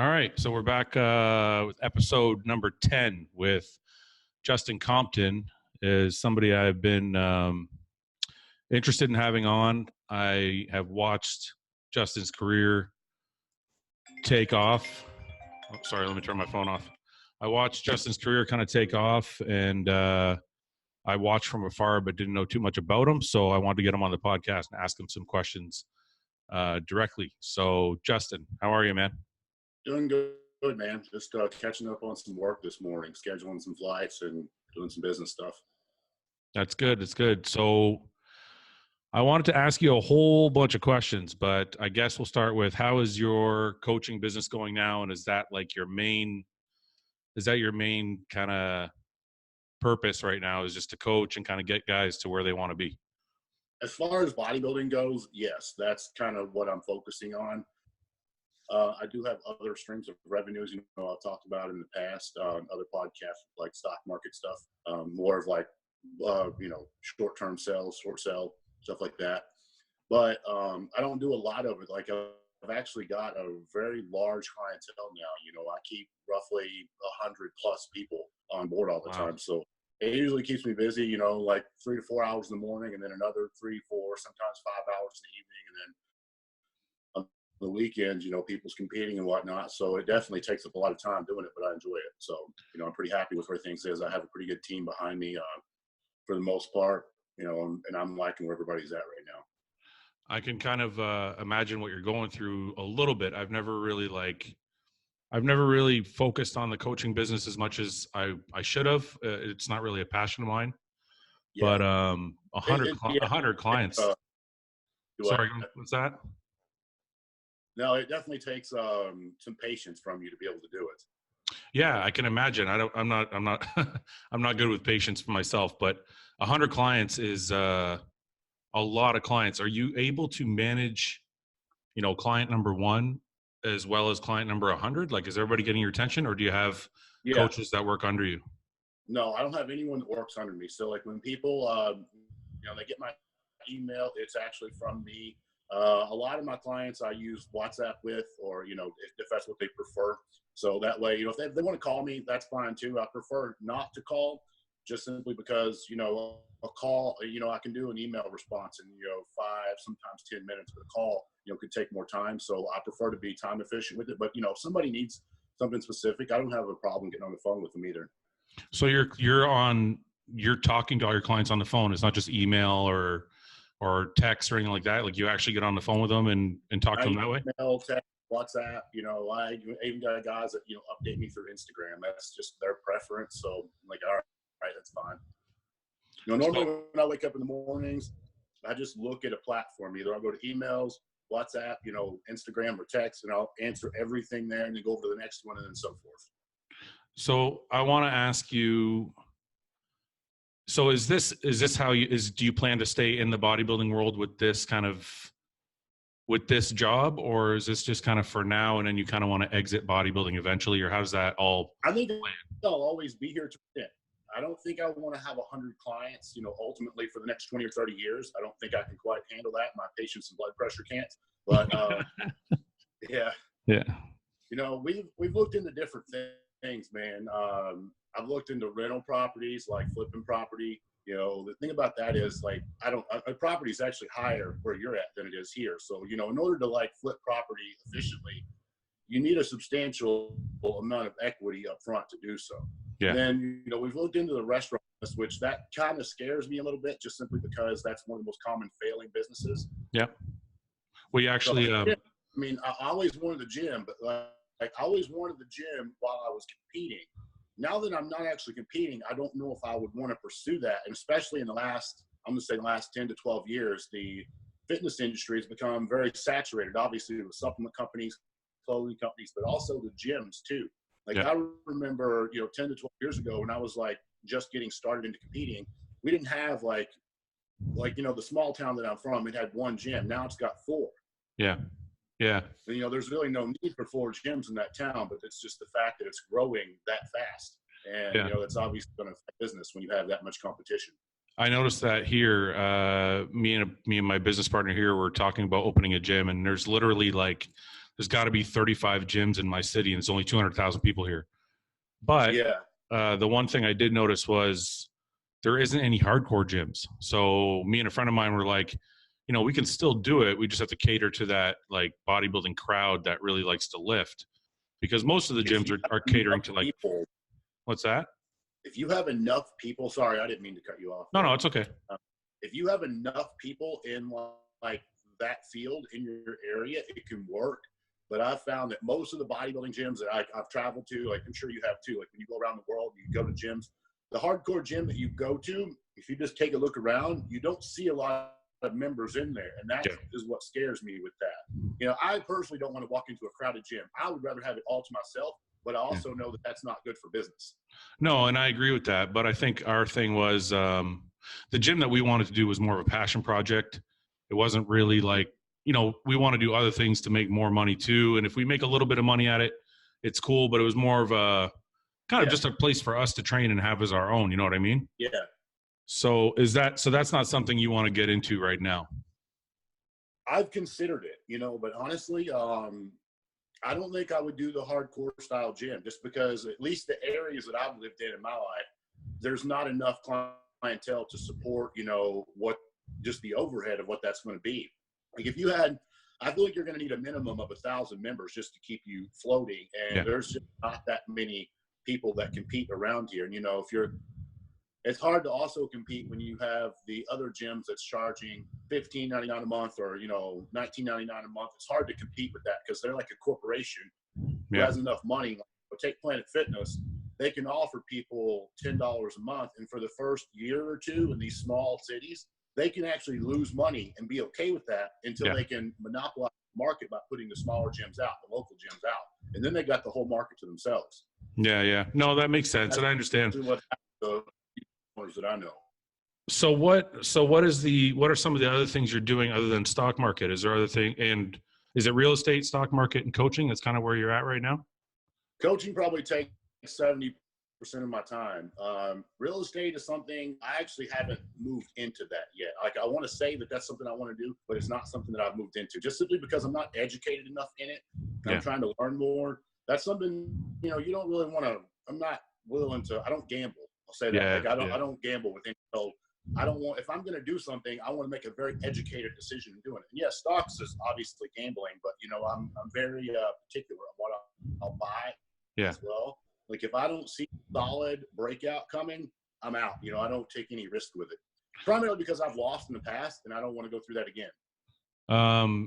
All right, so we're back with episode number 10 with Justin Compton. Is somebody I've been interested in having on. I have watched Justin's career take off. Oh, sorry, let me turn my phone off. I watched Justin's career kind of take off, and I watched from afar but didn't know too much about him, so I wanted to get him on the podcast and ask him some questions directly. So, Justin, how are you, man? Doing good, man. Just catching up on some work this morning, scheduling some flights and doing some business stuff. That's good. That's good. So I wanted to ask you a whole bunch of questions, but I guess we'll start with, how is your coaching business going now? And is that like your main kind of purpose right now, is just to coach and kind of get guys to where they want to be? As far as bodybuilding goes, yes, that's kind of what I'm focusing on. I do have other streams of revenues, I've talked about in the past, other podcasts like stock market stuff, more of like, short-term sales, short sell, stuff like that. But I don't do a lot of it. Like I've actually got a very large clientele now. I keep roughly 100 plus people on board all the time. So it usually keeps me busy, like 3 to 4 hours in the morning, and then another 3, 4, sometimes 5 hours in the evening. And then the weekends, people's competing and whatnot. So it definitely takes up a lot of time doing it, but I enjoy it. So, I'm pretty happy with where things is. I have a pretty good team behind me for the most part, and I'm liking where everybody's at right now. I can kind of imagine what you're going through a little bit. I've never really focused on the coaching business as much as I should have. It's not really a passion of mine, but 100 clients. Sorry, what's that? No, it definitely takes some patience from you to be able to do it. Yeah, I can imagine. I'm not I'm not good with patience for myself, but 100 clients is a lot of clients. Are you able to manage, client number 1 as well as client number 100? Like, is everybody getting your attention, or do you have coaches that work under you? No, I don't have anyone that works under me. So like when people, they get my email, it's actually from me. A lot of my clients I use WhatsApp with, or, if that's what they prefer. So that way, if they want to call me, that's fine too. I prefer not to call, just simply because, a call, I can do an email response in, 5, sometimes 10 minutes, but a call, could take more time. So I prefer to be time efficient with it. But, if somebody needs something specific, I don't have a problem getting on the phone with them either. So you're talking to all your clients on the phone. It's not just email or text or anything like that. Like, you actually get on the phone with them and talk to them that way? Email, text, WhatsApp, I even got guys that, update me through Instagram. That's just their preference. So I'm like, all right, that's fine. Normally when I wake up in the mornings, I just look at a platform. Either I'll go to emails, WhatsApp, Instagram, or text, and I'll answer everything there and then go over to the next one, and then so forth. So I want to ask you, so is this how do you plan to stay in the bodybuilding world with this job, or is this just kind of for now and then you kind of want to exit bodybuilding eventually, or how does that all I think I'll always be here to win. I don't think I want to have 100 clients, ultimately for the next 20 or 30 years. I don't think I can quite handle that. My patience and blood pressure can't. But yeah. We've looked into different things, man. I've looked into rental properties, like flipping property. The thing about that is, like, a property is actually higher where you're at than it is here. So, in order to like flip property efficiently, you need a substantial amount of equity up front to do so. Yeah. And then, we've looked into the restaurant business, which that kind of scares me a little bit, just simply because that's one of the most common failing businesses. Yeah. Well, you actually, so, I always wanted the gym, but like I always wanted the gym while I was competing. Now that I'm not actually competing, I don't know if I would want to pursue that. And especially in the last 10 to 12 years, the fitness industry has become very saturated, obviously with supplement companies, clothing companies, but also the gyms too. Like, I remember, 10 to 12 years ago when I was like just getting started into competing, we didn't have like, the small town that I'm from, it had one gym. Now it's got 4. Yeah. Yeah. And, there's really no need for 4 gyms in that town, but it's just the fact that it's growing that fast. And, it's obviously going to affect business when you have that much competition. I noticed that here, me and my business partner here, we're talking about opening a gym, and there's literally like there's got to be 35 gyms in my city, and it's only 200,000 people here. But the one thing I did notice was there isn't any hardcore gyms. So me and a friend of mine were like, you know, we can still do it. We just have to cater to that like bodybuilding crowd that really likes to lift, because most of the gyms are catering to like people. What's that? If you have enough people, sorry, I didn't mean to cut you off. No, it's okay. If you have enough people in like that field in your area, it can work. But I've found that most of the bodybuilding gyms that I've traveled to, like I'm sure you have too, like when you go around the world, you go to gyms, the hardcore gym that you go to, if you just take a look around, you don't see a lot of members in there. And that is what scares me with that. You know, I personally don't want to walk into a crowded gym. I would rather have it all to myself, but I also know that that's not good for business. No, and I agree with that. But I think our thing was the gym that we wanted to do was more of a passion project. It wasn't really like, you know, we want to do other things to make more money too. And if we make a little bit of money at it, it's cool. But it was more of a kind of just a place for us to train and have as our own. You know what I mean? Yeah. So that's not something you want to get into right now? I've considered it, you know, but honestly, I don't think I would do the hardcore style gym, just because at least the areas that I've lived in my life, there's not enough clientele to support, you know, what just the overhead of what that's going to be. Like if you had, I feel like you're going to need a minimum of 1,000 members just to keep you floating. And there's just not that many people that compete around here. And, you know, it's hard to also compete when you have the other gyms that's charging $15.99 a month or, you know, $19.99 a month. It's hard to compete with that because they're like a corporation who has enough money. Like, take Planet Fitness. They can offer people $10 a month. And for the first year or two in these small cities, they can actually lose money and be okay with that until they can monopolize the market by putting the smaller gyms out, the local gyms out. And then they got the whole market to themselves. Yeah. No, that makes sense. And I understand. That I know. So what are some of the other things you're doing other than stock market? Is there other thing, and is it real estate, stock market, and coaching? That's kind of where you're at right now? Coaching probably takes 70% of my time. Real estate is something I actually haven't moved into that yet. Like I want to say that that's something I want to do, but it's not something that I've moved into just simply because I'm not educated enough in it. I'm trying to learn more. That's something, you know, you don't really want to, I'm not willing to, I don't gamble. I'll say that. I don't gamble with any. So I don't want, if I'm going to do something, I want to make a very educated decision in doing it. And yes, stocks is obviously gambling, but you know, I'm very particular on what I'll buy as well. Like if I don't see solid breakout coming, I'm out. You know, I don't take any risk with it. Primarily because I've lost in the past and I don't want to go through that again.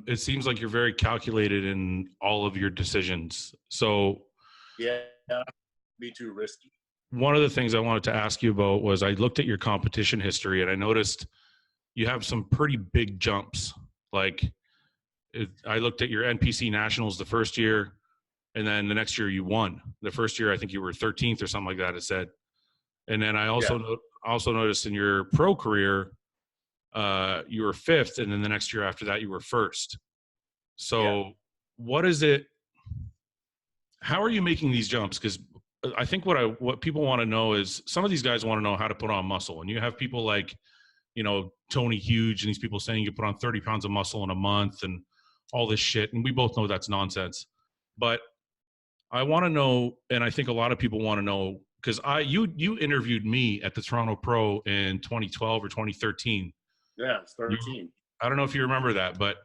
It seems like you're very calculated in all of your decisions. So be too risky. One of the things I wanted to ask you about was I looked at your competition history and I noticed you have some pretty big jumps. Like I looked at your NPC nationals the first year, and then the next year you won. The first year, I think you were 13th or something like that, it said. And then I also noticed in your pro career, you were 5th. And then the next year after that, you were 1st. So what is it? How are you making these jumps? Because I think what people want to know is some of these guys want to know how to put on muscle. And you have people like, you know, Tony Huge and these people saying you put on 30 pounds of muscle in a month and all this shit. And we both know that's nonsense. But I want to know, and I think a lot of people want to know, because you interviewed me at the Toronto Pro in 2012 or 2013. Yeah, it's 13. I don't know if you remember that, but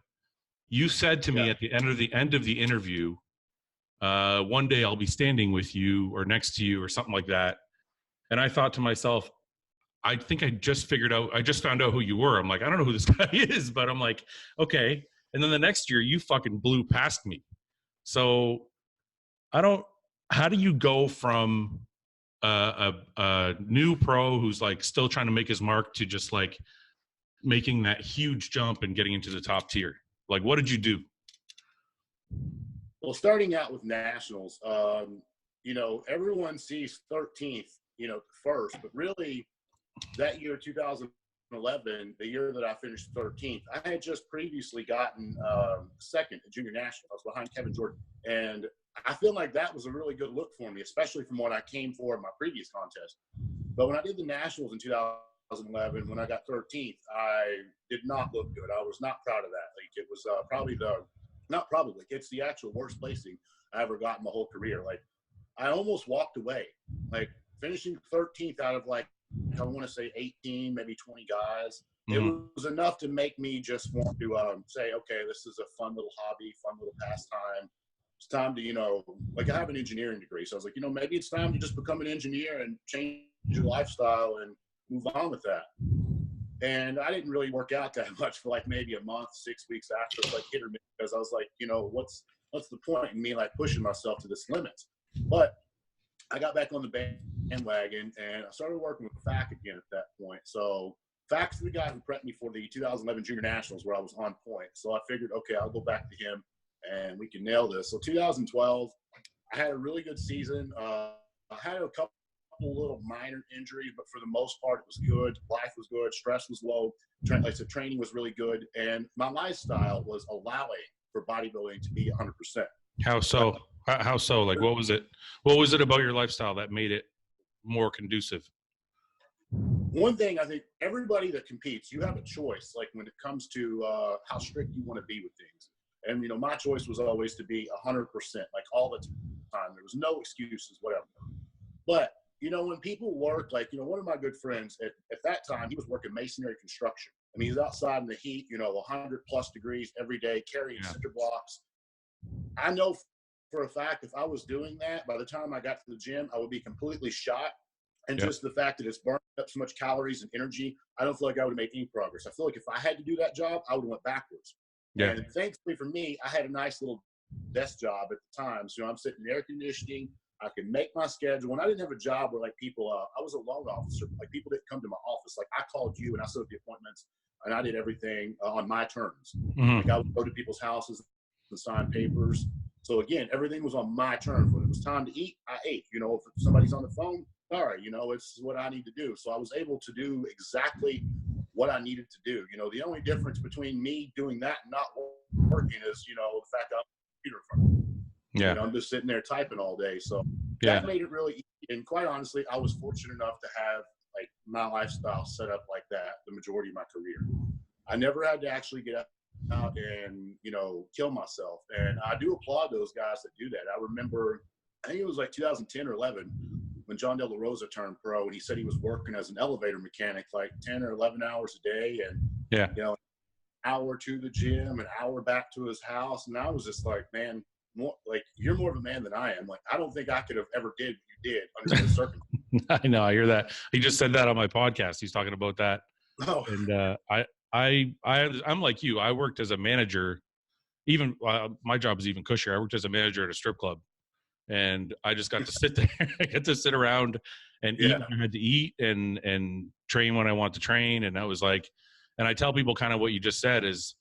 you said to me at the end of the interview, one day I'll be standing with you or next to you or something like that. And I thought to myself, I think I just found out who you were. I'm like, I don't know who this guy is, but I'm like, okay. And then the next year you fucking blew past me. So how do you go from a new pro who's like still trying to make his mark to just like making that huge jump and getting into the top tier? Like, what did you do? Well, starting out with nationals, you know, everyone sees 13th, you know, first, but really that year, 2011, the year that I finished 13th, I had just previously gotten second at junior national. I was behind Kevin Jordan. And I feel like that was a really good look for me, especially from what I came for in my previous contest. But when I did the nationals in 2011, when I got 13th, I did not look good. I was not proud of that. Like it was probably the not probably, it's the actual worst placing I ever got in my whole career. Like, I almost walked away, like finishing 13th out of like, I want to say 18, maybe 20 guys. It was enough to make me just want to say, okay, this is a fun little hobby, fun little pastime. It's time to, you know, like I have an engineering degree. So I was like, you know, maybe it's time to just become an engineer and change your lifestyle and move on with that. And I didn't really work out that much for like maybe a month, 6 weeks after. It's like hit or miss, because I was like, you know, what's the point in me like pushing myself to this limit? But I got back on the bandwagon and I started working with FAC again at that point. So FAC's the guy who prepped me for the 2011 Junior Nationals where I was on point. So I figured, okay, I'll go back to him and we can nail this. So 2012, I had a really good season. I had a couple little minor injuries, but for the most part, it was good. Life was good. Stress was low. Like I said, training was really good. And my lifestyle was allowing for bodybuilding to be 100%. How so? How so? Like, what was it? What was it about your lifestyle that made it more conducive? One thing, I think everybody that competes, you have a choice, like when it comes to how strict you want to be with things. And, you know, my choice was always to be 100%, like all the time. There was no excuses, whatever. But, you know, when people work, like, you know, one of my good friends at that time, he was working masonry construction. I mean, he's outside in the heat, you know, 100 plus degrees every day, carrying cinder blocks. I know for a fact, if I was doing that, by the time I got to the gym, I would be completely shot. And just the fact that it's burning up so much calories and energy, I don't feel like I would have made any progress. I feel like if I had to do that job, I would have went backwards. Yeah. And thankfully for me, I had a nice little desk job at the time. So I'm sitting in air conditioning. I could make my schedule. When I didn't have a job where like people, I was a loan officer. Like people didn't come to my office. Like I called you and I set up the appointments and I did everything on my terms. Like I would go to people's houses and sign papers. So again, everything was on my terms. When it was time to eat, I ate. You know, if somebody's on the phone, all right, you know, it's what I need to do. So I was able to do exactly what I needed to do. You know, the only difference between me doing that and not working is, you know, the fact that I'm on the computer in front of me. Yeah. You know, I'm just sitting there typing all day. So that made it really easy. And quite honestly, I was fortunate enough to have like my lifestyle set up like that the majority of my career. I never had to actually get out and, you know, kill myself. And I do applaud those guys that do that. I remember, I think it was like 2010 or 11 when John De La Rosa turned pro, and he said he was working as an elevator mechanic like 10 or 11 hours a day. And, you know, an hour to the gym, an hour back to his house. And I was just like, man, more, like, you're more of a man than I am. Like, I don't think I could have ever did what you did under those circumstances. I know. I hear that. He just said that on my podcast. He's talking about that. Oh. And I'm like you. I worked as a manager. Even my job is even cushier. I worked as a manager at a strip club, and I just got to sit there. I get to sit around and eat when I had to eat and train when I want to train. And I was like, and I tell people kind of what you just said is,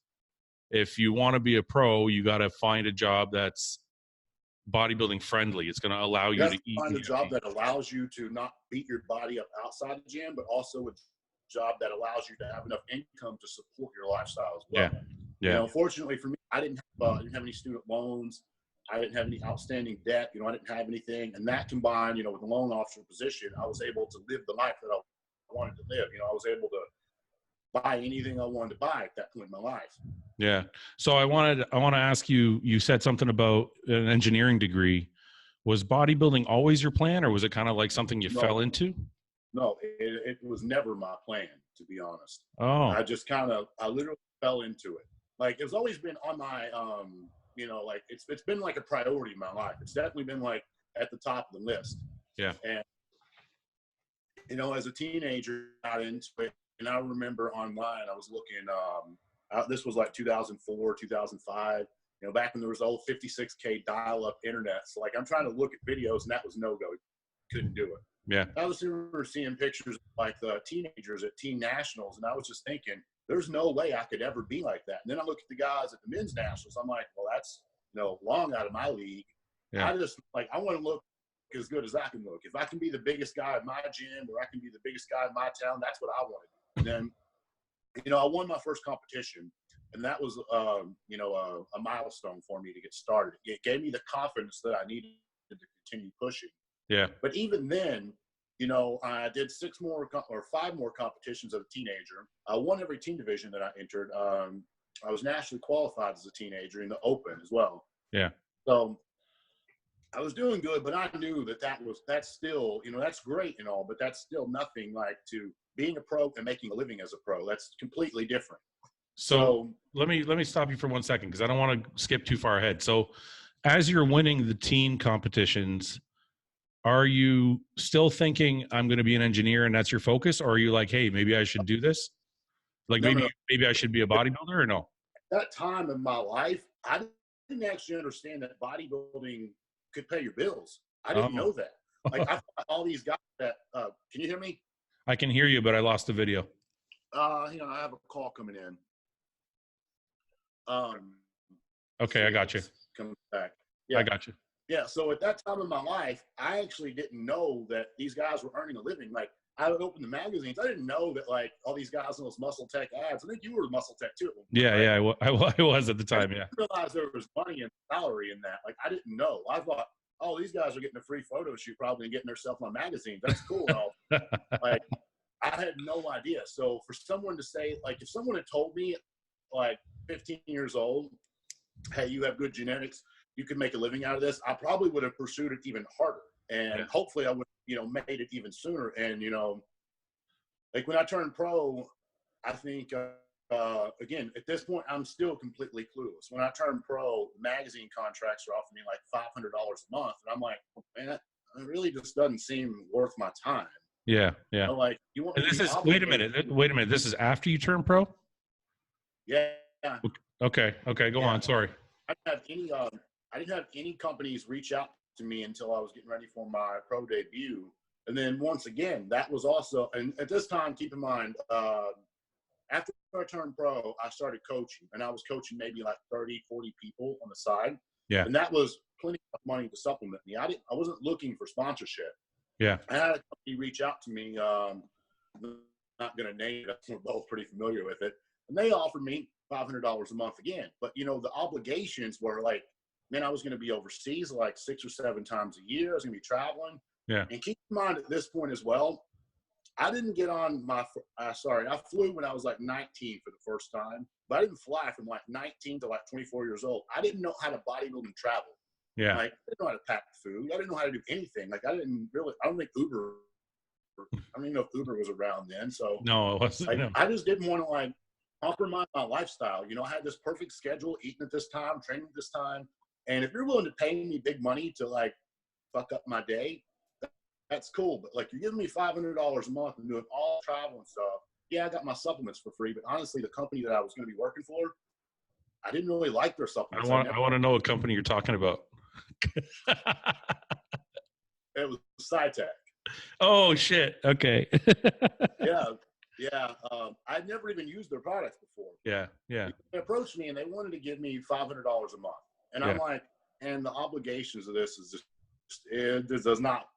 if you want to be a pro, you got to find a job that's bodybuilding friendly. It's going to allow you to eat. Find a job that allows you to not beat your body up outside the gym, but also a job that allows you to have enough income to support your lifestyle as well. You know, fortunately for me, I didn't have any student loans. I didn't have any outstanding debt. You know, I didn't have anything. And that combined, you know, with the loan officer position, I was able to live the life that I wanted to live. You know, I was able to buy anything I wanted to buy at that point in my life. Yeah. So I want to ask you, you said something about an engineering degree. Was bodybuilding always your plan, or was it kind of like something you fell into? No, it was never my plan, to be honest. Oh. I literally fell into it. Like, it's always been on my, you know, like it's been like a priority in my life. It's definitely been like at the top of the list. Yeah. And, you know, as a teenager, I got into it. And I remember online, I was looking, this was like 2004, 2005, you know, back when there was the old 56K dial-up internet. So like, I'm trying to look at videos and that was no-go. Couldn't do it. Yeah. I was seeing pictures of like the teenagers at teen nationals. And I was just thinking, there's no way I could ever be like that. And then I look at the guys at the men's nationals. I'm like, well, that's, you know, long out of my league. Yeah. I want to look as good as I can look. If I can be the biggest guy at my gym, or I can be the biggest guy in my town, that's what I want to do. And then, you know, I won my first competition, and that was, you know, a milestone for me to get started. It gave me the confidence that I needed to continue pushing. Yeah. But even then, you know, I did 5 more competitions as a teenager. I won every team division that I entered. I was nationally qualified as a teenager in the Open as well. Yeah. So I was doing good, but I knew that's still, that's great and all, but that's still nothing like to being a pro and making a living as a pro. That's completely different. So let me stop you for 1 second, because I don't want to skip too far ahead. So as you're winning the teen competitions, are you still thinking I'm going to be an engineer and that's your focus? Or are you like, hey, maybe I should do this? Like no. maybe I should be a bodybuilder, or no? At that time in my life, I didn't actually understand that bodybuilding could pay your bills. I didn't know that. Like I thought all these guys that, can you hear me? I can hear you, but I lost the video. I have a call coming in. Okay, I got you. Coming back. Yeah. I got you. Yeah. So at that time in my life, I actually didn't know that these guys were earning a living. Like I would open the magazines. I didn't know that like all these guys in those Muscle Tech ads. I think you were Muscle Tech too. Yeah, right? yeah, I was at the time. Yeah. I didn't realize there was money and salary in that. Like I didn't know. I thought, oh, these guys are getting a free photo shoot probably and getting themselves on magazines. That's cool. And all. Like I had no idea. So for someone to say, like, if someone had told me, like 15 years old, hey, you have good genetics, you can make a living out of this, I probably would have pursued it even harder. And hopefully I would, made it even sooner. And, like when I turned pro, I think, again, at this point, I'm still completely clueless. When I turned pro, magazine contracts are offering me like $500 a month. And I'm like, man, it really just doesn't seem worth my time. Yeah, yeah. Like you want. Wait a minute. This is after you turn pro? Yeah. Okay. Go on. Sorry. I didn't have any companies reach out to me until I was getting ready for my pro debut. And then once again, that was also, and at this time, keep in mind, after I turned pro, I started coaching, and I was coaching maybe like 30, 40 people on the side. Yeah. And that was plenty of money to supplement me. I wasn't looking for sponsorship. Yeah. I had a company reach out to me. Not going to name it. We're both pretty familiar with it. And they offered me $500 a month again. But, the obligations were like, man, I was going to be overseas like 6 or 7 times a year. I was going to be traveling. Yeah. And keep in mind at this point as well, I didn't get on I flew when I was like 19 for the first time. But I didn't fly from like 19 to like 24 years old. I didn't know how to bodybuild and travel. Yeah. Like, I didn't know how to pack food. I didn't know how to do anything. Like, I don't think Uber, I don't even know if Uber was around then. So, no, it wasn't. Like, no. I just didn't want to, like, compromise my lifestyle. I had this perfect schedule, eating at this time, training at this time. And if you're willing to pay me big money to, like, fuck up my day, that's cool. But, like, you're giving me $500 a month and doing all travel and stuff. Yeah, I got my supplements for free. But, honestly, the company that I was going to be working for, I didn't really like their supplements. I want to know what company you're talking about. It was SciTech. Oh shit! Okay. Yeah. I'd never even used their products before. Yeah. They approached me and they wanted to give me $500 a month, and I'm like, and the obligations of this is just it does not.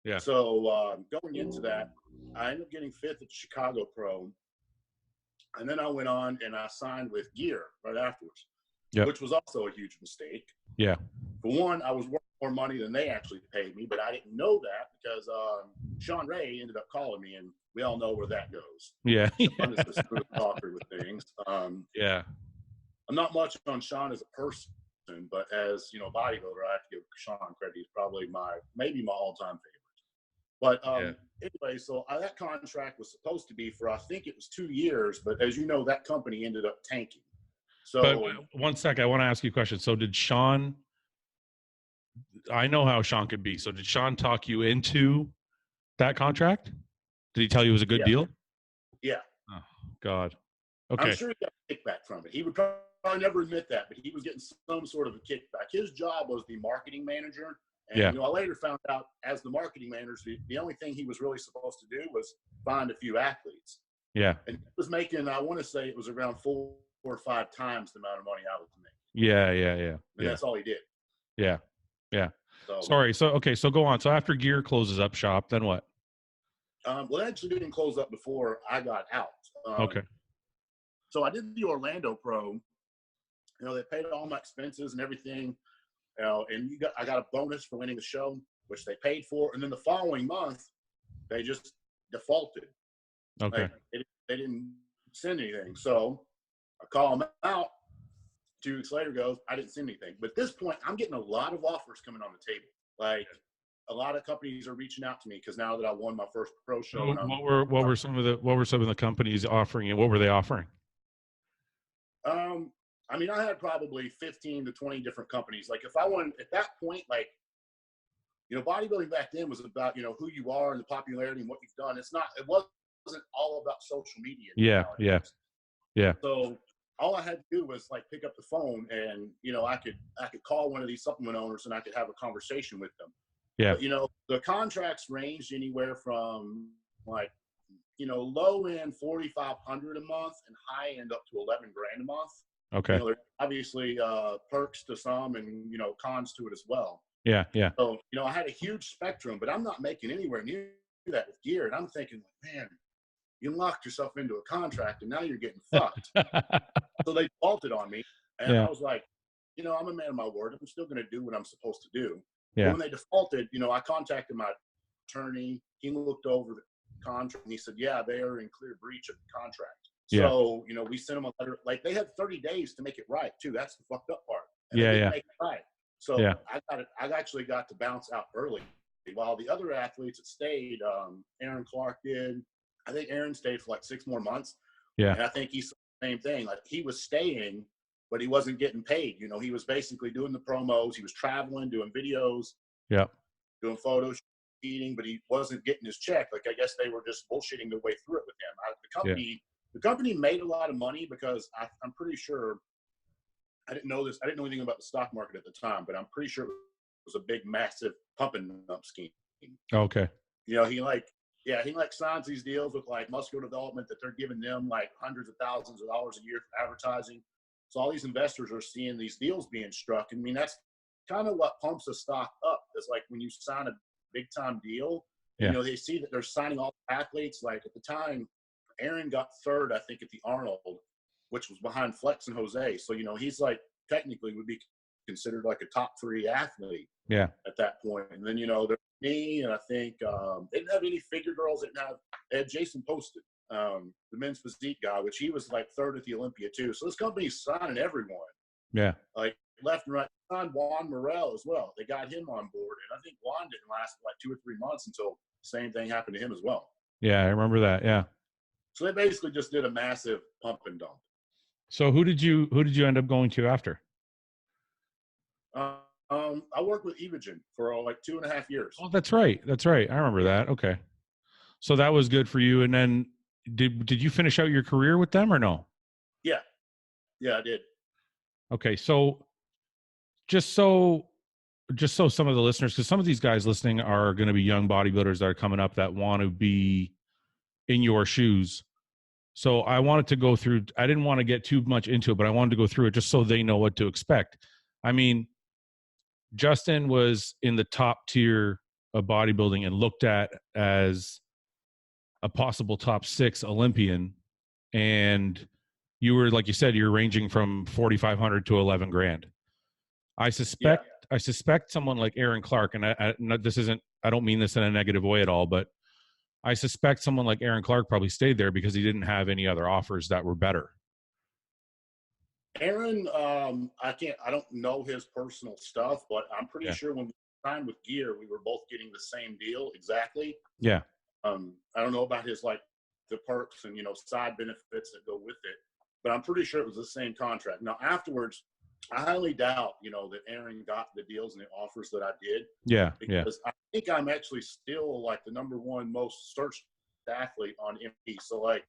Yeah. So going into that, I ended up getting 5th at Chicago Pro, and then I went on and I signed with Gear right afterwards. Yep. Which was also a huge mistake. Yeah. For one, I was worth more money than they actually paid me, but I didn't know that because Sean Ray ended up calling me, and we all know where that goes. Yeah. I'm just a smooth talker with things. Yeah. I'm not much on Sean as a person, but as bodybuilder, I have to give Sean credit. He's probably maybe my all-time favorite. But anyway, so that contract was supposed to be for, I think it was 2 years, but as you know, that company ended up tanking. So, but 1 second, I want to ask you a question. So did Sean, I know how Sean could be. So did Sean talk you into that contract? Did he tell you it was a good deal? Yeah. Oh, God. Okay. I'm sure he got a kickback from it. He would probably never admit that, but he was getting some sort of a kickback. His job was the marketing manager. And, I later found out as the marketing manager, the only thing he was really supposed to do was find a few athletes. Yeah. And he was making, I want to say it was around 4 or 5 times the amount of money I was making. Yeah. And that's all he did. Yeah. So, sorry. So, okay. So go on. So after Gear closes up shop, then what? Well, it actually didn't close up before I got out. Okay. So I did the Orlando Pro. They paid all my expenses and everything. And I got a bonus for winning the show, which they paid for. And then the following month, they just defaulted. Okay. Like, they didn't send anything. So I call him out. 2 weeks later goes, I didn't send anything. But at this point, I'm getting a lot of offers coming on the table. Like a lot of companies are reaching out to me because now that I won my first pro show. What were some of the companies offering and what were they offering? I mean, I had probably 15 to 20 different companies. Like if I wanted at that point, like, you know, bodybuilding back then was about, you know, who you are and the popularity and what you've done. It wasn't all about social media. Yeah. So all I had to do was like pick up the phone and, you know, I could call one of these supplement owners and I could have a conversation with them. Yeah. But, you know, the contracts ranged anywhere from like, you know, low end 4,500 a month and high end up to 11 grand a month. Okay. You know, there's obviously perks to some and, you know, cons to it as well. Yeah. So, you know, I had a huge spectrum, but I'm not making anywhere near that with gear. And I'm thinking, like, man, you locked yourself into a contract and now you're getting fucked. So they defaulted on me. And I was like, you know, I'm a man of my word. I'm still going to do what I'm supposed to do. Yeah. But when they defaulted, you know, I contacted my attorney. He looked over the contract and he said, yeah, they are in clear breach of the contract. So, you know, we sent them a letter. Like they had 30 days to make it right too. That's the fucked up part. And they didn't make it right. So I actually got to bounce out early while the other athletes that stayed, Aaron Clark did. I think Aaron stayed for like 6 more months. Yeah. And I think he said the same thing. Like he was staying, but he wasn't getting paid. You know, he was basically doing the promos. He was traveling, doing videos, doing photos, eating, but he wasn't getting his check. Like I guess they were just bullshitting their way through it with him. The company made a lot of money because I'm pretty sure, I didn't know this. I didn't know anything about the stock market at the time, but I'm pretty sure it was a big, massive pump and dump scheme. Okay. You know, he signs these deals with like muscular development that they're giving them like hundreds of thousands of dollars a year for advertising. So all these investors are seeing these deals being struck. I mean, that's kind of what pumps a stock up. It's like when you sign a big time deal, you know, they see that they're signing all the athletes. Like at the time, Aaron got third, I think, at the Arnold, which was behind Flex and Jose. So, you know, he's like technically would be considered like a top 3 athlete at that point. And then, you know, there's me, and I think they didn't have any figure girls. They had Jason Posted, the men's physique guy, which he was like third at the Olympia too. So this company's signing everyone. Yeah. Like left and right. Signed Juan Morel as well. They got him on board. And I think Juan didn't last like 2 or 3 months until the same thing happened to him as well. Yeah, I remember that. Yeah. So they basically just did a massive pump and dump. So who did you end up going to after? I worked with Ep.10 for like 2.5 years. Oh, that's right. I remember that. Okay. So that was good for you. And then did you finish out your career with them or no? Yeah, I did. Okay. So just so some of the listeners, because some of these guys listening are going to be young bodybuilders that are coming up that want to be in your shoes. So I wanted to go through, I didn't want to get too much into it, but I wanted to go through it just so they know what to expect. I mean, Justin was in the top tier of bodybuilding and looked at as a possible top 6 Olympian. And you were, like you said, you're ranging from 4,500 to 11 grand. I suspect someone like Aaron Clark, and I don't mean this in a negative way at all, but I suspect someone like Aaron Clark probably stayed there because he didn't have any other offers that were better. Aaron, I don't know his personal stuff, but I'm pretty sure when we signed with Gear, we were both getting the same deal exactly. Yeah. I don't know about his like the perks and, you know, side benefits that go with it, but I'm pretty sure it was the same contract. Now afterwards, I highly doubt, you know, that Aaron got the deals and the offers that I did. Yeah. Because I think I'm actually still like the #1 most searched athlete on MP. So like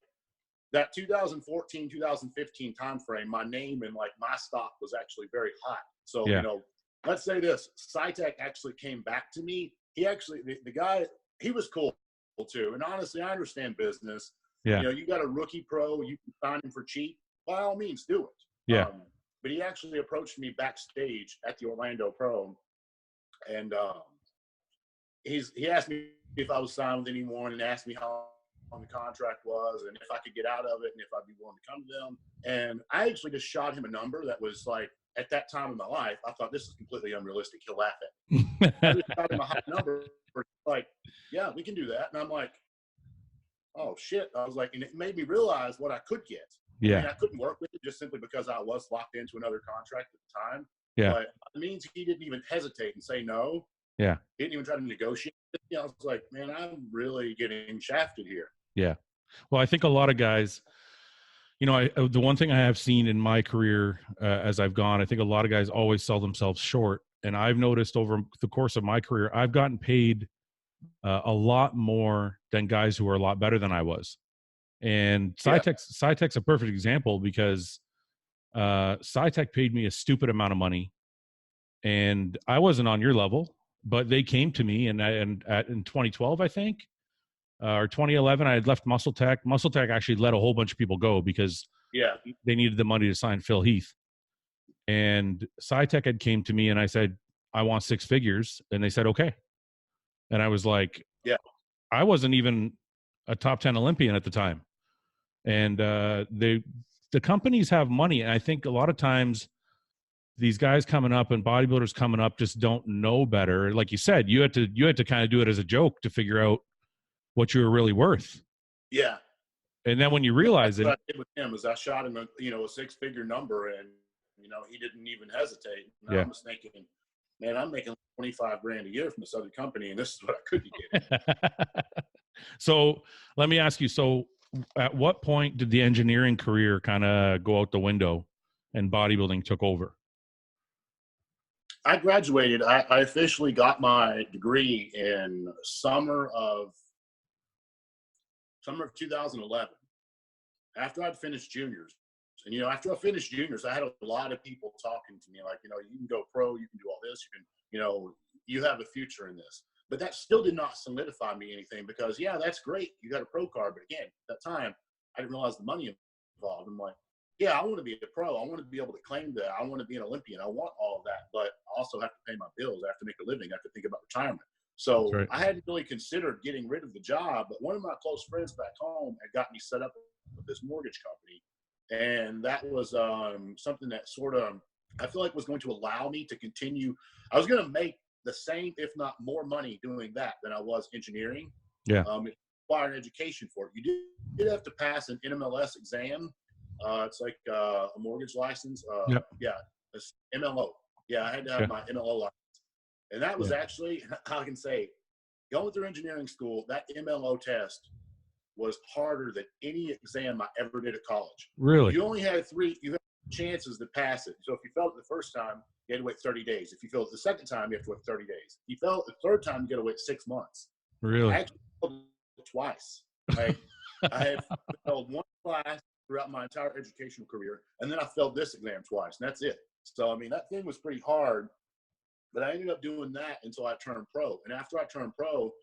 that 2014, 2015 timeframe, my name and like my stock was actually very hot. So, you know, let's say this, Cytec actually came back to me. He actually, the guy, he was cool too. And honestly, I understand business. Yeah. You know, you got a rookie pro, you can sign him for cheap. By all means, do it. Yeah. But he actually approached me backstage at the Orlando Pro, and he asked me if I was signed with anyone, and asked me how long the contract was, and if I could get out of it, and if I'd be willing to come to them. And I actually just shot him a number that was like, at that time in my life, I thought this is completely unrealistic. He'll laugh at me. I just shot him a high number, like, yeah, we can do that. And I'm like, oh shit. I was like, and it made me realize what I could get. I Yeah. mean, I couldn't work with it just simply because I was locked into another contract at the time. Yeah. But it means he didn't even hesitate and say no. Yeah. He didn't even try to negotiate. I was like, man, I'm really getting shafted here. Yeah. Well, I think a lot of guys, the one thing I have seen in my career as I've gone, I think a lot of guys always sell themselves short. And I've noticed over the course of my career, I've gotten paid a lot more than guys who are a lot better than I was. And SciTech's a perfect example because SciTech paid me a stupid amount of money, and I wasn't on your level, but they came to me, and in 2012, I think, or 2011, I had left Muscle Tech. Muscle Tech actually let a whole bunch of people go because they needed the money to sign Phil Heath. And SciTech had came to me, and I said, I want 6 figures, and they said, okay. And I was like, I wasn't even a top 10 Olympian at the time. And the companies have money. And I think a lot of times these guys coming up and bodybuilders coming up just don't know better. Like you said, you had to kind of do it as a joke to figure out what you were really worth. Yeah. And then when you realize what I did with him is I shot him a 6-figure number, and he didn't even hesitate. And I was thinking, man, I'm making $25,000 a year from this other company, and this is what I could be getting. So let me ask you, so at what point did the engineering career kind of go out the window and bodybuilding took over? I graduated. I officially got my degree in summer of 2011, after I'd finished juniors. And, after I finished juniors, I had a lot of people talking to me like, you can go pro, you can do all this, you have a future in this. But that still did not solidify me anything because, that's great. You got a pro card. But again, at that time, I didn't realize the money involved. I'm like, I want to be a pro. I want to be able to claim that. I want to be an Olympian. I want all of that. But I also have to pay my bills. I have to make a living. I have to think about retirement. So I hadn't really considered getting rid of the job. But one of my close friends back home had got me set up with this mortgage company. And that was something that sort of, I feel like was going to allow me to continue. I was going to make the same, if not more money doing that than I was engineering. Yeah. It required an education for it. You did have to pass an NMLS exam. It's like a mortgage license. Yeah. It's MLO. Yeah. I had to have my MLO license. And that was actually, I can say, going through engineering school, that MLO test was harder than any exam I ever did at college. Really? You only had 3 chances to pass it. So if you failed it the first time, you had to wait 30 days. If you failed it the second time, you have to wait 30 days. If you failed it the third time, you got to wait 6 months. Really? I actually failed it twice. I have failed one class throughout my entire educational career, and then I failed this exam twice, and that's it. So, that thing was pretty hard, but I ended up doing that until I turned pro. And after I turned pro,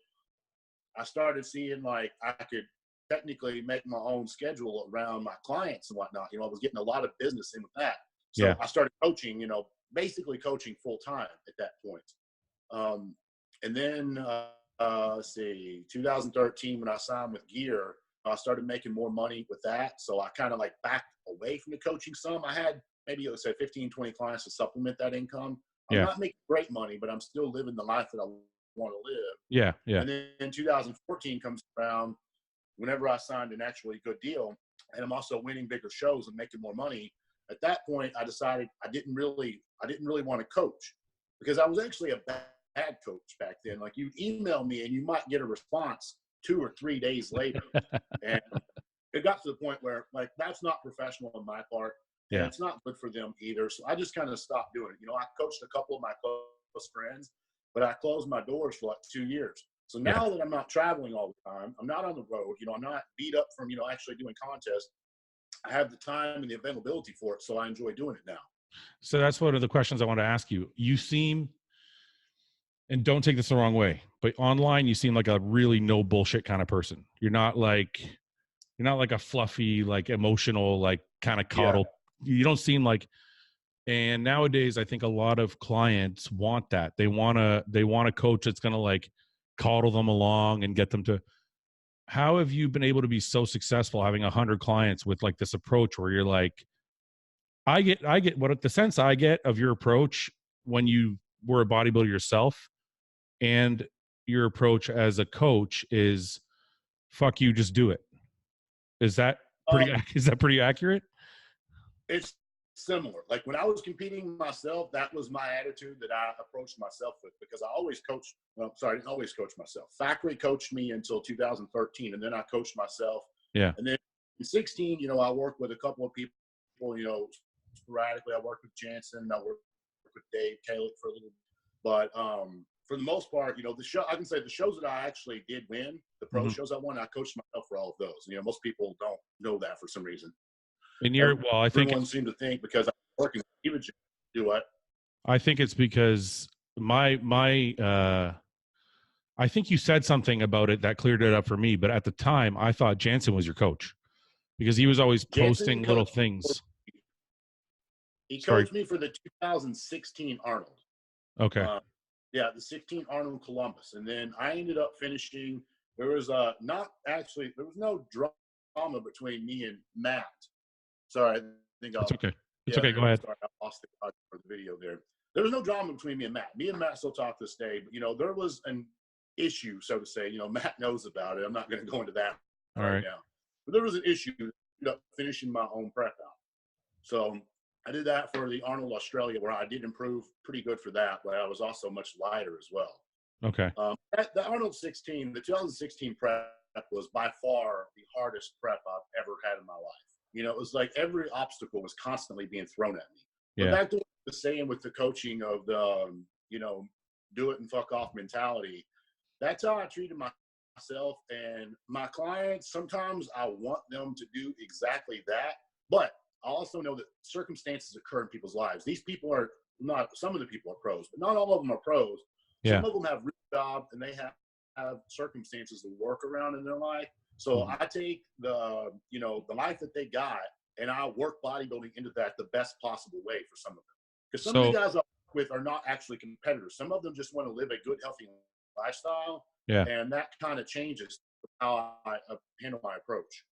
I started seeing like I could technically make my own schedule around my clients and whatnot. I was getting a lot of business in with that. So I started coaching, basically coaching full time at that point. And then, 2013, when I signed with Gear, I started making more money with that. So I kind of like backed away from the coaching some. I had maybe, let's say 15, 20 clients to supplement that income. I'm not making great money, but I'm still living the life that I want to live. Yeah. Yeah. And then 2014 comes around, whenever I signed an actually good deal, and I'm also winning bigger shows and making more money. At that point, I decided I didn't really want to coach because I was actually a bad coach back then. Like, you'd email me and you might get a response 2 or 3 days later. And it got to the point where like, that's not professional on my part. And it's not good for them either. So I just kind of stopped doing it. I coached a couple of my close friends, but I closed my doors for like 2 years. So now that I'm not traveling all the time, I'm not on the road, I'm not beat up from, actually doing contests. I have the time and the availability for it. So I enjoy doing it now. So that's one of the questions I want to ask you. You seem, and don't take this the wrong way, but online, you seem like a really no bullshit kind of person. You're not like a fluffy, like emotional, like kind of coddle. You don't seem like, and nowadays I think a lot of clients want that. They want a coach that's going to like coddle them along and get them to. How have you been able to be so successful having 100 clients with like this approach where you're like, I get what the sense I get of your approach when you were a bodybuilder yourself and your approach as a coach is fuck you, just do it. Is that Is that pretty accurate? It's similar. Like when I was competing myself, that was my attitude that I approached myself with, because I always coached. Well, sorry, I didn't always coach myself. Factory coached me until 2013, and then I coached myself. Yeah. And then in 16, I worked with a couple of people, sporadically. I worked with Jansen. I worked with Dave Caleb for a little, but for the most part, I can say the shows that I actually did win, the pro shows I won, I coached myself for all of those. Most people don't know that for some reason. And I think everyone seemed to think because I'm working, he would do what? I think it's because I think you said something about it that cleared it up for me. But at the time, I thought Jansen was your coach because he was always posting little things. He coached me for the 2016 Arnold. Okay. The 16 Arnold Columbus. And then I ended up finishing. There was no drama between me and Matt. Sorry, I think it's okay. It's okay. Go ahead. Sorry, I lost the video there. There was no drama between me and Matt. Me and Matt still talk this day, but there was an issue, so to say. Matt knows about it. I'm not going to go into that right now. But there was an issue finishing my own prep out. So I did that for the Arnold Australia, where I did improve pretty good for that, but I was also much lighter as well. Okay. The Arnold 16, the 2016 prep was by far the hardest prep I've ever had in my life. It was like every obstacle was constantly being thrown at me. Yeah. But back to what I was saying with the coaching of the, do it and fuck off mentality, that's how I treated myself and my clients. Sometimes I want them to do exactly that, but I also know that circumstances occur in people's lives. These people are not, some of the people are pros, but not all of them are pros. Yeah. Some of them have real jobs and they have circumstances to work around in their life. So I take the life that they got and I work bodybuilding into that the best possible way for some of them. Because some of the guys I work with are not actually competitors. Some of them just want to live a good, healthy lifestyle. Yeah. And that kind of changes how I handle my approach.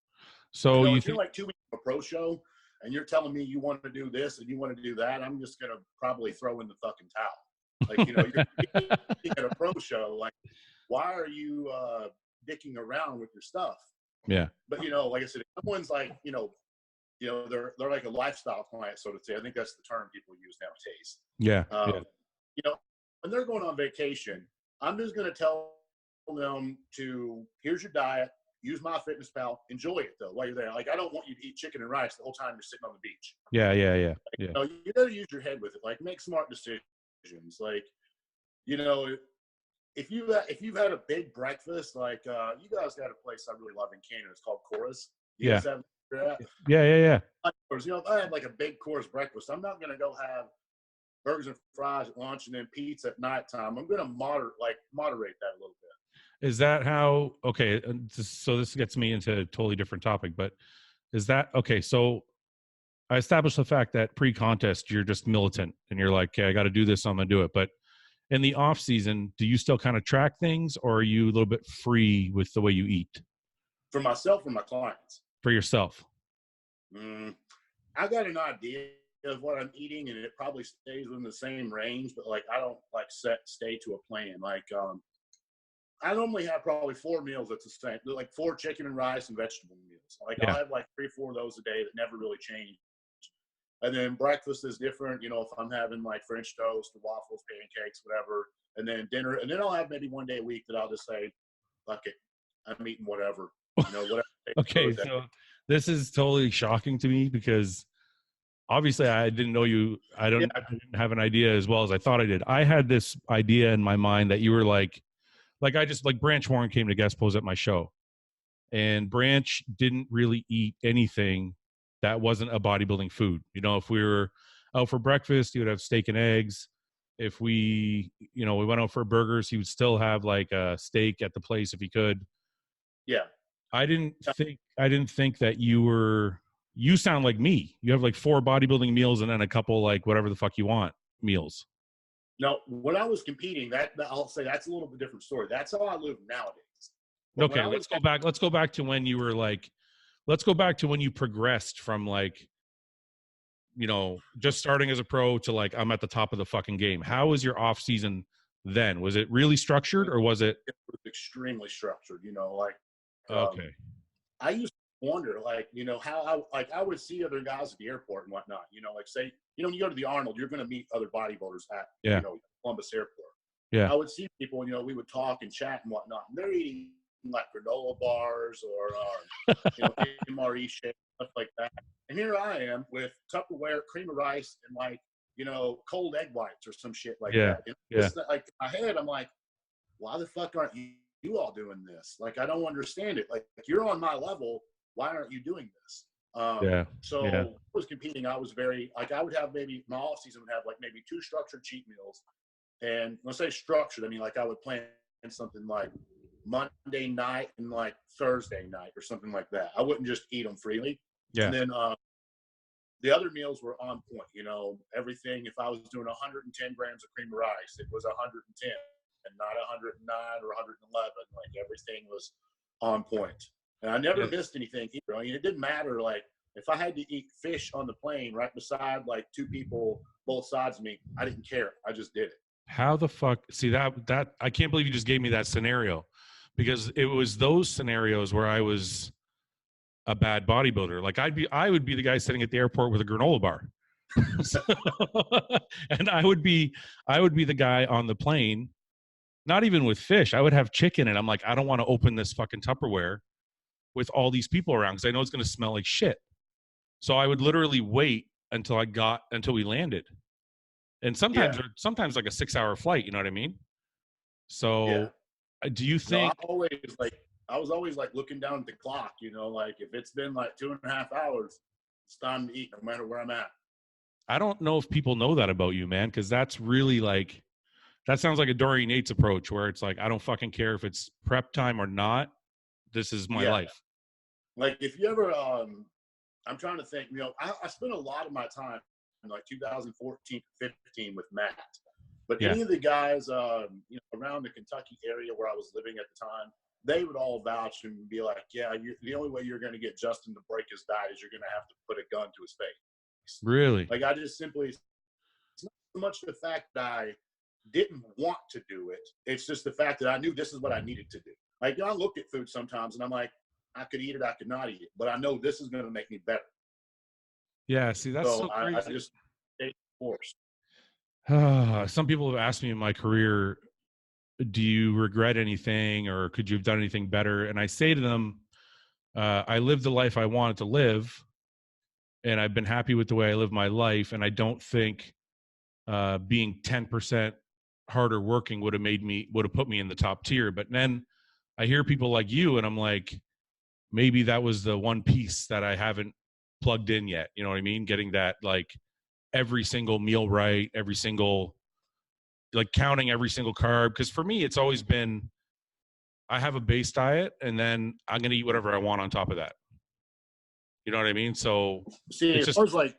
So if you're like 2 weeks of a pro show and you're telling me you want to do this and you want to do that, I'm just going to probably throw in the fucking towel. Like, you're at a pro show, like, why are you dicking around with your stuff? Yeah. But like I said, if someone's like, they're like a lifestyle client, so to say. I think that's the term people use nowadays. Yeah. When they're going on vacation, I'm just going to tell them here's your diet, use MyFitnessPal, enjoy it though while you're there. Like, I don't want you to eat chicken and rice the whole time you're sitting on the beach. Yeah. Like, you got to use your head with it. Like, make smart decisions. Like, if you've had a big breakfast, like you guys got a place I really love in Canada. It's called Cora's. Yeah. Yeah. If I had like a big course breakfast, I'm not gonna go have burgers and fries at lunch and then pizza at nighttime. I'm gonna moderate that a little bit. Is that how? Okay, so this gets me into a totally different topic, but is that okay? So I established the fact that pre-contest you're just militant and you're like, okay, I got to do this, I'm gonna do it. But in the off season, do you still kind of track things, or are you a little bit free with the way you eat? For myself or my clients? For yourself. I got an idea of what I'm eating, and it probably stays within the same range. But like, I don't like stay to a plan. Like, I normally have probably 4 meals that's the same, like 4 chicken and rice and vegetable meals. Like, I'll have like 3 or 4 of those a day that never really change. And then breakfast is different, if I'm having like French toast or waffles, pancakes, whatever. And then dinner, and then I'll have maybe one day a week that I'll just say, fuck it, I'm eating whatever. Whatever. Okay, so this is totally shocking to me because obviously I didn't know you. I didn't have an idea as well as I thought I did. I had this idea in my mind that you were like I just like Branch Warren came to guest pose at my show, and Branch didn't really eat anything that wasn't a bodybuilding food. If we were out for breakfast, he would have steak and eggs. If we went out for burgers, he would still have like a steak at the place if he could. Yeah. I didn't think that you sound like me. You have like 4 bodybuilding meals and then a couple like whatever the fuck you want meals. No, when I was competing, that I'll say that's a little bit different story. That's how I live nowadays. But okay, let's go back. Let's go back to when you were like, let's go back to when you progressed from like, just starting as a pro to like, I'm at the top of the fucking game. How was your off season then? Was it really structured or was it? It was extremely structured, like. Okay. I used wonder, like, you know, how I would see other guys at the airport and whatnot, you know, like say, you know, when you go to the Arnold, you're going to meet other bodybuilders at, you know, Columbus Airport. Yeah. I would see people, you know, we would talk and chat and whatnot, and they're eating like granola bars or, you know, MRE shake, stuff like that. And here I am with Tupperware, cream of rice, and like, you know, cold egg whites or some shit like that. And it's like in my head, I'm like, why the fuck aren't you all doing this? Like, I don't understand it. Like, if you're on my level, why aren't you doing this? So I was competing. I was very, like, I would have maybe, my off season would have like maybe 2 structured cheat meals. And when I say structured, I mean, like I would plan something like Monday night and like Thursday night or something like that. I wouldn't just eat them freely. Yeah. And then the other meals were on point, you know, everything. If I was doing 110 grams of cream of rice, it was 110 and not 109 or 111. Like everything was on point. And I never missed anything either. I mean, it didn't matter. Like if I had to eat fish on the plane right beside like 2 people, both sides of me, I didn't care. I just did it. How the fuck? See that I can't believe you just gave me that scenario, because it was those scenarios where I was a bad bodybuilder. Like I would be the guy sitting at the airport with a granola bar. And I would be the guy on the plane, not even with fish. I would have chicken, and I'm like, I don't want to open this fucking Tupperware with all these people around because I know it's going to smell like shit. So I would literally wait until we landed. And sometimes like a 6-hour flight, you know what I mean? So do you think I was always like looking down at the clock, you know, like if it's been like 2.5 hours, it's time to eat no matter where I'm at. I don't know if people know that about you, man, because that's really like, that sounds like a Dorian Yates approach where it's like, I don't fucking care if it's prep time or not. This is my life. Like if you ever, I'm trying to think, you know, I spent a lot of my time in like 2014, 15 with Matt. But any of the guys, you know, around the Kentucky area where I was living at the time, they would all vouch and be like, yeah, the only way you're going to get Justin to break his diet is you're going to have to put a gun to his face. Really? Like I just simply, it's not so much the fact that I didn't want to do it. It's just the fact that I knew this is what I needed to do. Like, you know, I look at food sometimes and I'm like, I could eat it, I could not eat it, but I know this is going to make me better. Yeah, see, that's so crazy. I just take force. Some people have asked me in my career, do you regret anything or could you have done anything better? And I say to them, I lived the life I wanted to live, and I've been happy with the way I live my life. And I don't think being 10% harder working would have put me in the top tier. But then I hear people like you, and I'm like, maybe that was the one piece that I haven't plugged in yet. You know what I mean? Getting that, like, every single meal right, every single, like, counting every single carb. Because for me, it's always been, I have a base diet, and then I'm going to eat whatever I want on top of that. You know what I mean? So see, it's just like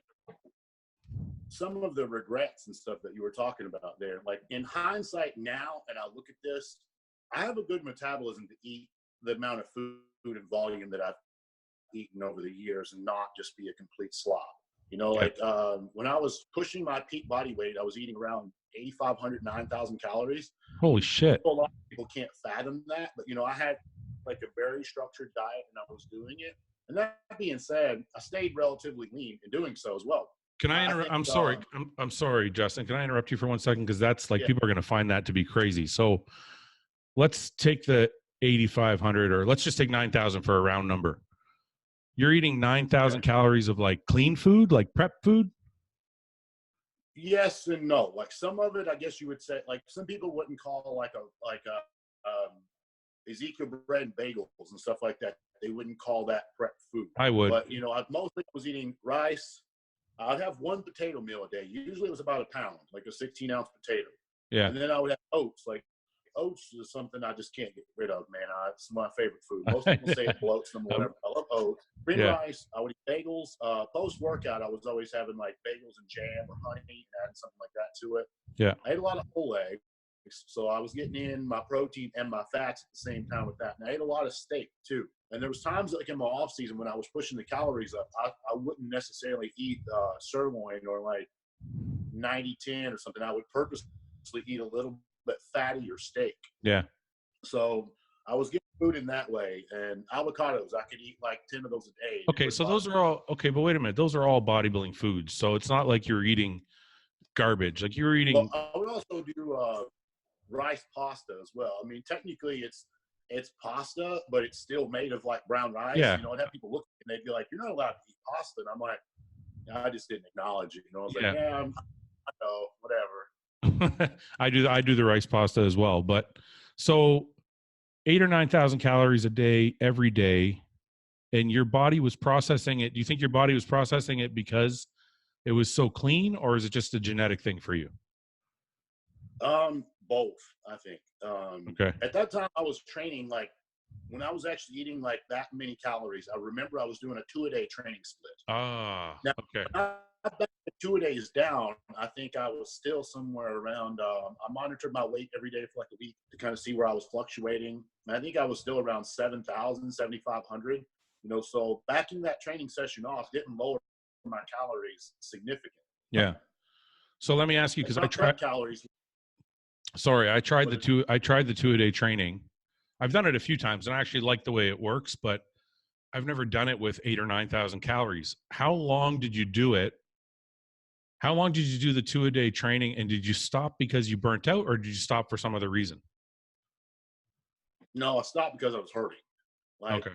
some of the regrets and stuff that you were talking about there. Like in hindsight now, and I look at this, I have a good metabolism to eat the amount of food and volume that I've eaten over the years and not just be a complete slob. You know, like when I was pushing my peak body weight, I was eating around 8,500, 9,000 calories. Holy shit. A lot of people can't fathom that, but you know, I had like a very structured diet and I was doing it. And that being said, I stayed relatively lean in doing so as well. Can I interrupt? I'm sorry. I'm sorry, Justin. Can I interrupt you for 1 second? Because that's like, people are going to find that to be crazy. So let's take the 8,500, or let's just take 9,000 for a round number. You're eating 9,000 calories of like clean food, like prep food? Yes and no. Like some of it, I guess you would say, like some people wouldn't call like Ezekiel bread and bagels and stuff like that. They wouldn't call that prep food. I would. But, you know, I mostly was eating rice. I'd have 1 potato meal a day. Usually it was about a pound, like a 16-ounce potato. Yeah. And then I would have oats. Like oats is something I just can't get rid of, man. It's my favorite food. Most people say it bloats them or whatever. I love oats. Green rice. I would eat bagels. Post-workout, I was always having like bagels and jam or honey and adding something like that to it. Yeah. I ate a lot of whole eggs. So I was getting in my protein and my fats at the same time with that. And I ate a lot of steak too. And there was times like in my off season when I was pushing the calories up, I wouldn't necessarily eat sirloin or like 90-10 or something. I would purposely eat a little bit fattier steak. Yeah. So I was getting food in that way. And avocados, I could eat like 10 of those a day. Okay, so those are all okay, but wait a minute, those are all bodybuilding foods. So it's not like you're eating garbage. Like you're eating. Well, I would also do rice pasta as well. I mean, technically it's pasta, but it's still made of like brown rice. Yeah. You know, I'd have people look and they'd be like, "You're not allowed to eat pasta," and I'm like, I just didn't acknowledge it. You know, I was like, "Yeah, I know, whatever." I do the rice pasta as well, but so 8,000 or 9,000 calories a day every day, and your body was processing it. Do you think your body was processing it because it was so clean, or is it just a genetic thing for you? Both, I think. Okay. At that time, I was training like when I was actually eating like that many calories. I remember I was doing a 2-a-day training split. Ah, now, okay. I bet 2 days down, I think I was still somewhere around. I monitored my weight every day for like a week to kind of see where I was fluctuating. And I think I was still around 7,000, 7,500. You know, so backing that training session off didn't lower my calories significantly. Yeah. So let me ask you, because I tried calories. Sorry, I tried the 2-a-day training. I've done it a few times, and I actually like the way it works, but I've never done it with 8,000 or 9,000 calories. How long did you do it? How long did you do the 2-a-day training, and did you stop because you burnt out, or did you stop for some other reason? No, I stopped because I was hurting. Like, okay.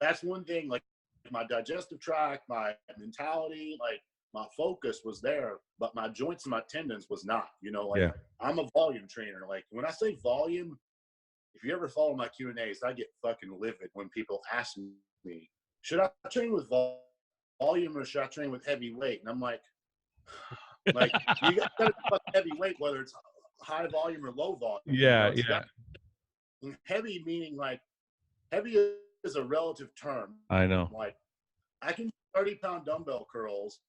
That's one thing. Like my digestive tract, my mentality, like my focus was there, but my joints and my tendons was not. You know, like I'm a volume trainer. Like when I say volume, if you ever follow my Q&As, I get fucking livid when people ask me, should I train with volume or should I train with heavy weight? And I'm like you got to fuck heavy weight, whether it's high volume or low volume. Yeah, you know, heavy meaning like heavy is a relative term. I know. Like I can 30-pound dumbbell curls,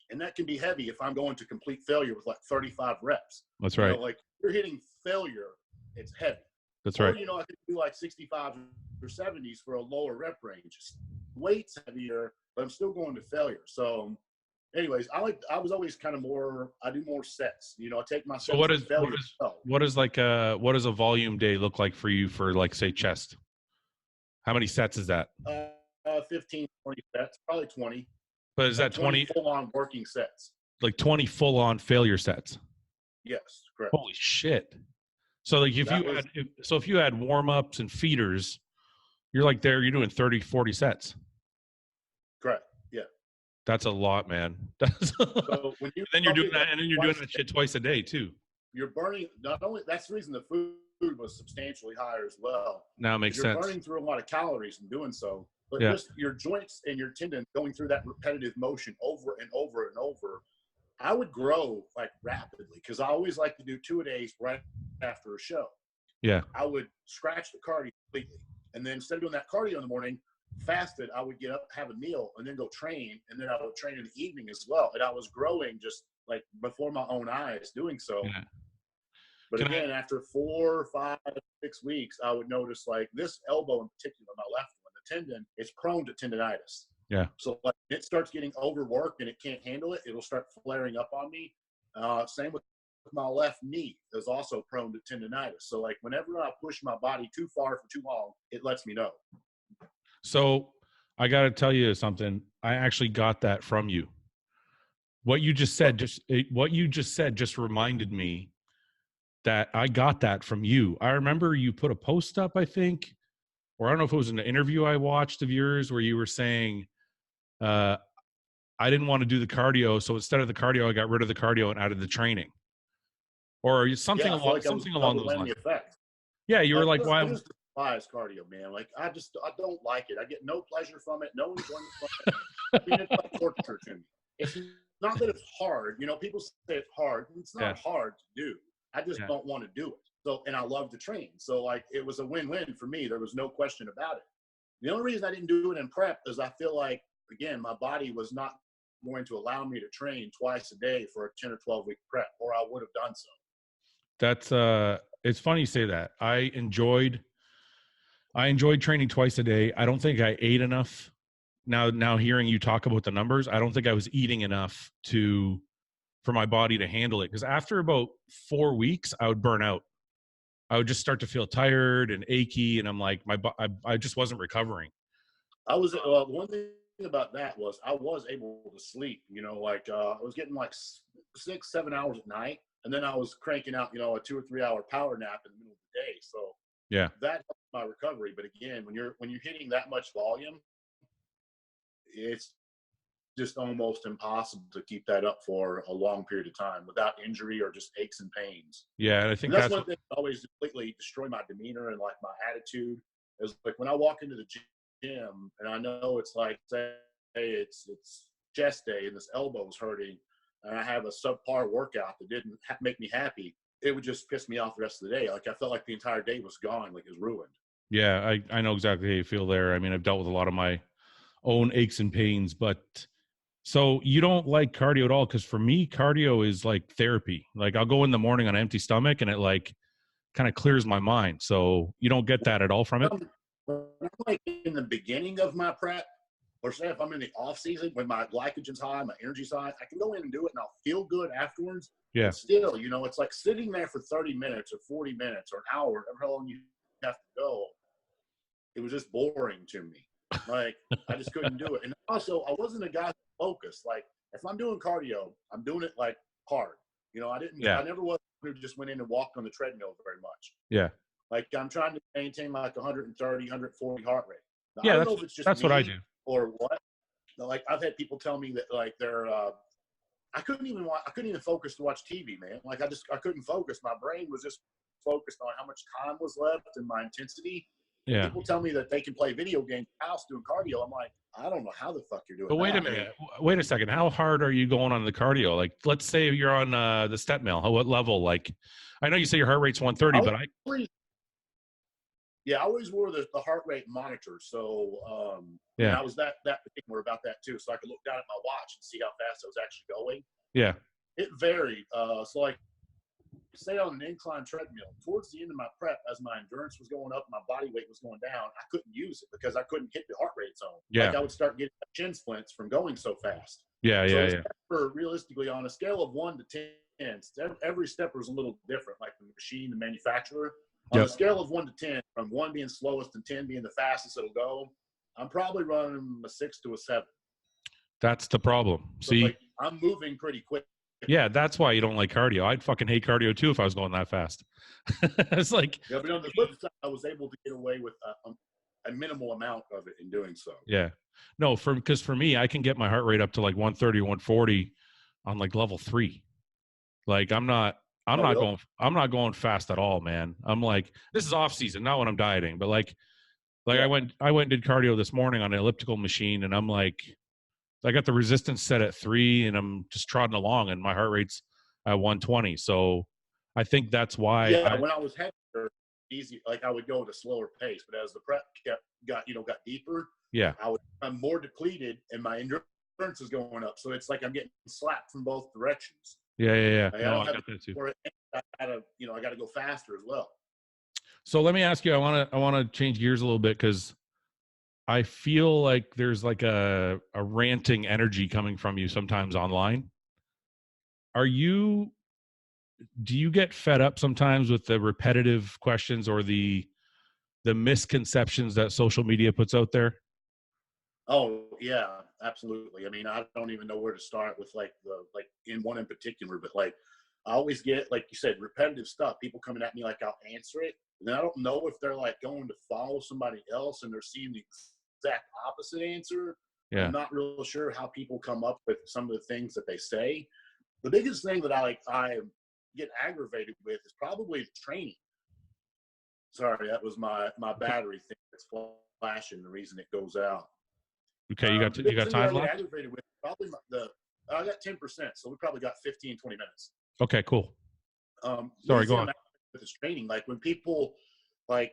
and that can be heavy if I'm going to complete failure with like 35 reps. That's right. You know, like if you're hitting failure, it's heavy. That's right. Or, you know, I can do like 65 or 70s for a lower rep range. Weight's heavier, but I'm still going to failure. So anyways, I was always kind of more, I do more sets. You know, I take my sets. So what does a volume day look like for you for like say chest? How many sets is that? 15, 20 sets, probably 20. But is that 20 full-on working sets? Like 20 full-on failure sets? Yes, correct. Holy shit. So like if you had warm-ups and feeders, you're doing 30, 40 sets. Correct. Yeah. That's a lot, man. So when you're doing that shit twice a day too. You're burning, not only, that's the reason the food was substantially higher as well. Now it makes sense. You're burning through a lot of calories in doing so, but just your joints and your tendons going through that repetitive motion over and over and over. I would grow like rapidly because I always like to do 2-a-days right after a show. Yeah. I would scratch the cardio completely. And then instead of doing that cardio in the morning, fasted, I would get up, have a meal, and then go train. And then I would train in the evening as well. And I was growing just like before my own eyes doing so. Yeah. But after 4, 5, 6 weeks, I would notice like this elbow in particular, my left one, the tendon, it's prone to tendonitis. Yeah. So like it starts getting overworked and it can't handle it. It'll start flaring up on me. Same with my left knee is also prone to tendonitis. So like whenever I push my body too far for too long, it lets me know. So I got to tell you something. I actually got that from you. What you just said just reminded me that I got that from you. I remember you put a post up, I think, or I don't know if it was an interview I watched of yours where you were saying, I didn't want to do the cardio. So instead of the cardio, I got rid of the cardio and added the training or something along those lines. Effect. Yeah. You were like, why? I just despise cardio, man. Like I don't like it. I get no pleasure from it. No enjoyment from it. I mean, it's like torture to me. It's not that it's hard. You know, people say it's hard. It's not hard to do. I just don't want to do it. So, and I love to train. So like, it was a win-win for me. There was no question about it. The only reason I didn't do it in prep is I feel like, again, my body was not going to allow me to train twice a day for a 10 or 12 week prep, or I would have done so. That's, it's funny you say that. I enjoyed training twice a day. I don't think I ate enough. Now hearing you talk about the numbers, I don't think I was eating enough for my body to handle it. Because after about 4 weeks, I would burn out. I would just start to feel tired and achy, and I'm like, I just wasn't recovering. One thing about that was I was able to sleep. You know, like I was getting like 6-7 hours at night, and then I was cranking out, you know, a 2 or 3 hour power nap in the middle of the day. So yeah, that helped my recovery. But again, when you're hitting that much volume, it's just almost impossible to keep that up for a long period of time without injury or just aches and pains. Yeah, and I think and that's one thing that always completely destroy my demeanor and like my attitude is like when I walk into the gym and I know it's like, say, it's chest day and this elbow's hurting and I have a subpar workout that didn't make me happy, it would just piss me off the rest of the day. Like I felt like the entire day was gone, like it was ruined. Yeah, I know exactly how you feel there. I mean, I've dealt with a lot of my own aches and pains, but so you don't like cardio at all? Because for me, cardio is like therapy. Like I'll go in the morning on an empty stomach and it like kind of clears my mind. So you don't get that at all from it? When I'm like in the beginning of my prep, or say if I'm in the off season when my glycogen's high, my energy's high, I can go in and do it and I'll feel good afterwards. Yeah. But still, you know, it's like sitting there for 30 minutes or 40 minutes or an hour, whatever how long you have to go. It was just boring to me. Like I just couldn't do it. And also I wasn't a guy that focused. Like if I'm doing cardio, I'm doing it like hard. You know, I never was who just went in and walked on the treadmill very much. Yeah. Like I'm trying to maintain like 130, 140 heart rate. Now, yeah, I don't know if it's just that's what I do. Or what. Like I've had people tell me that like they're I couldn't even focus to watch TV, man. Like I couldn't focus. My brain was just focused on how much time was left and my intensity. Yeah. People tell me that they can play video games in the house doing cardio. I'm like, I don't know how the fuck you're doing that. But wait a minute. Wait a second. How hard are you going on the cardio? Like, let's say you're on the step mill. What level? Like, I know you say your heart rate's 130, but I always wore the heart rate monitor. So, and I was that particular about that too. So I could look down at my watch and see how fast I was actually going. Yeah. It varied. So like, say on an incline treadmill, towards the end of my prep, as my endurance was going up, my body weight was going down, I couldn't use it because I couldn't hit the heart rate zone. Yeah. Like I would start getting chin splints from going so fast. Yeah, For realistically, on a scale of 1 to 10, every stepper is a little different, like the machine, the manufacturer. On a scale of 1 to 10, from 1 being slowest and 10 being the fastest it'll go, I'm probably running a 6 to a 7. That's the problem. So See, like, I'm moving pretty quick. Yeah, that's why you don't like cardio. I'd fucking hate cardio too if I was going that fast. It's like, yeah, but on the flip side, I was able to get away with a minimal amount of it in doing so. Yeah, no, because for me, I can get my heart rate up to like 130, 140 on like level 3. Like I'm not going fast at all, man. I'm like, this is off season, not when I'm dieting, but like I went and did cardio this morning on an elliptical machine, and I'm like, I got the resistance set at 3 and I'm just trotting along and my heart rate's at 120. So I think that's why. When I was heavier, easy, like I would go at a slower pace, but as the prep got deeper, I'm more depleted and my endurance is going up. So it's like I'm getting slapped from both directions. Yeah. Like, No, I got that too. I got to go faster as well. So let me ask you, I want to change gears a little bit because I feel like there's like a ranting energy coming from you sometimes online. Do you get fed up sometimes with the repetitive questions or the misconceptions that social media puts out there? Oh yeah, absolutely. I mean, I don't even know where to start with in one in particular, but like I always get, like you said, repetitive stuff. People coming at me like I'll answer it. And then I don't know if they're like going to follow somebody else and they're seeing the exact opposite answer. Yeah. I'm not real sure how people come up with some of the things that they say. The biggest thing that I get aggravated with is probably training. Sorry, that was my battery thing that's flashing. The reason it goes out. Okay, you got time left? Aggravated with probably I got 10%, so we probably got 15, 20 minutes. Okay, cool. Sorry, go on. With this training, like when people I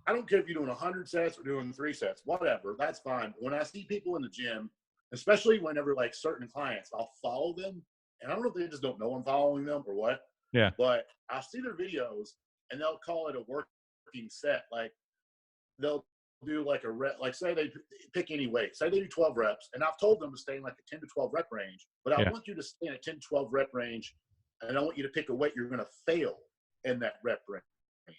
don't care if you're doing 100 sets or doing 3 sets, whatever, that's fine. When I see people in the gym, especially whenever like certain clients, I'll follow them, and I don't know if they just don't know I'm following them or what. Yeah. But I'll see their videos and they'll call it a working set. Like they'll do like a rep, like say they pick any weight, say they do 12 reps, and I've told them to stay in like a 10 to 12 rep range, but I want you to stay in a 10 to 12 rep range, and I want you to pick a weight you're going to fail in that rep range.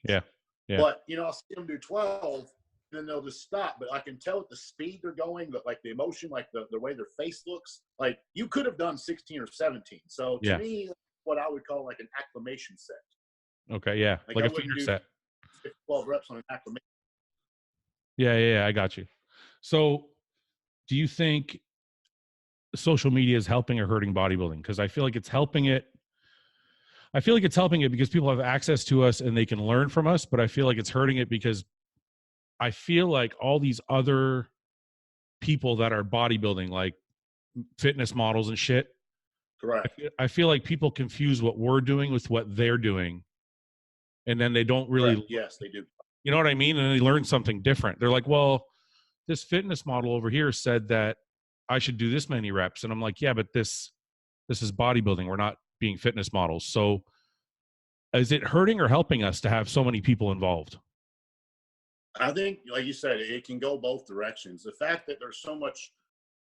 Yeah. Yeah. But, you know, I'll see them do 12, then they'll just stop. But I can tell at the speed they're going, but like the emotion, like the way their face looks, like you could have done 16 or 17. So to me, what I would call like an acclimation set. Okay. Yeah. Like I a finger set. 12 reps on an acclimation. Yeah. I got you. So do you think social media is helping or hurting bodybuilding? Because I feel like it's helping it. I feel like it's helping it because people have access to us and they can learn from us, but I feel like it's hurting it because I feel like all these other people that are bodybuilding, like fitness models and shit. Correct. I feel like people confuse what we're doing with what they're doing. And then they don't really. Correct. Yes, they do. You know what I mean? And they learn something different. They're like, well, this fitness model over here said that I should do this many reps. And I'm like, yeah, but this is bodybuilding. We're not being fitness models. So is it hurting or helping us to have so many people involved? I think, like you said, it can go both directions. The fact that there's so much,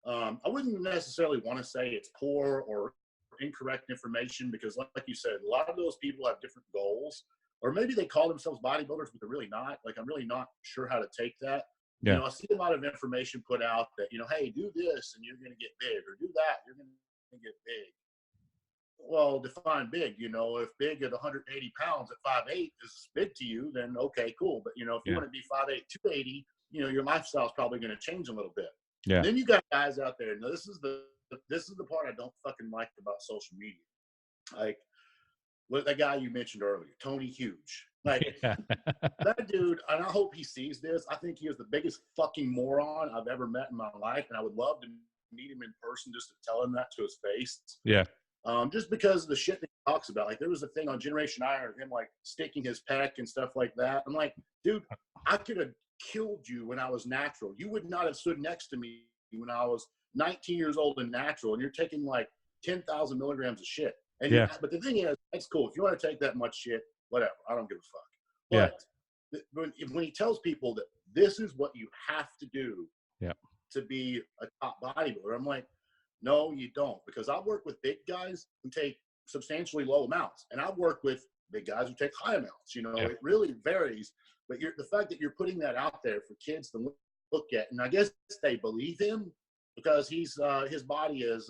I wouldn't necessarily want to say it's poor or incorrect information, because like you said, a lot of those people have different goals, or maybe they call themselves bodybuilders, but they're really not. Like, I'm really not sure how to take that. Yeah. You know, I see a lot of information put out that, you know, hey, do this and you're going to get big, or do that, you're going to get big. Well, define big. You know, if big at 180 pounds at 5'8" is big to you, then okay, cool. But, you know, if you want to be 5'8", 280, you know, your lifestyle is probably going to change a little bit. Yeah. And then you got guys out there. Now, this is the part I don't fucking like about social media. Like, what that guy you mentioned earlier, Tony Huge. Like, that dude, and I hope he sees this. I think he is the biggest fucking moron I've ever met in my life, and I would love to meet him in person just to tell him that to his face. Yeah. Just because of the shit that he talks about. Like, there was a thing on Generation Iron of him, like, sticking his pec and stuff like that. I'm like, dude, I could have killed you when I was natural. You would not have stood next to me when I was 19 years old and natural, and you're taking, like, 10,000 milligrams of shit. And but the thing is, it's cool. If you want to take that much shit, whatever. I don't give a fuck. But when he tells people that this is what you have to do to be a top bodybuilder, I'm like, no, you don't. Because I work with big guys who take substantially low amounts, and I work with big guys who take high amounts. You know, it really varies. But the fact that you're putting that out there for kids to look at, and I guess they believe him because he's his body is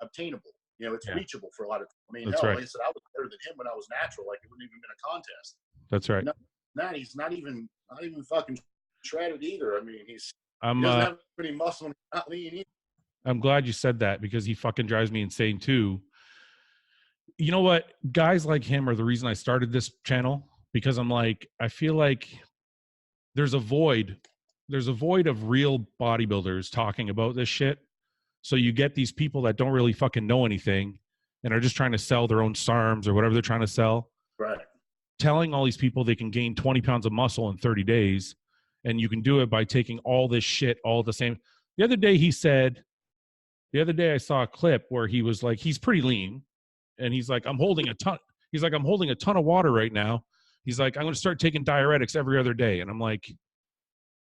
obtainable. You know, it's reachable for a lot of people. I mean, That's hell, right. like I said, I was better than him when I was natural. Like, it wouldn't even been a contest. That's right. No, he's not even fucking shredded either. I mean, he doesn't have any muscle and not lean either. I'm glad you said that, because he fucking drives me insane too. You know what? Guys like him are the reason I started this channel, because I'm like, I feel like there's a void. There's a void of real bodybuilders talking about this shit. So you get these people that don't really fucking know anything and are just trying to sell their own SARMs or whatever they're trying to sell. Right. Telling all these people they can gain 20 pounds of muscle in 30 days. And you can do it by taking all this shit all at the same. The other day I saw a clip where he was like, he's pretty lean. And he's like, I'm holding a ton of water right now. He's like, I'm going to start taking diuretics every other day. And I'm like,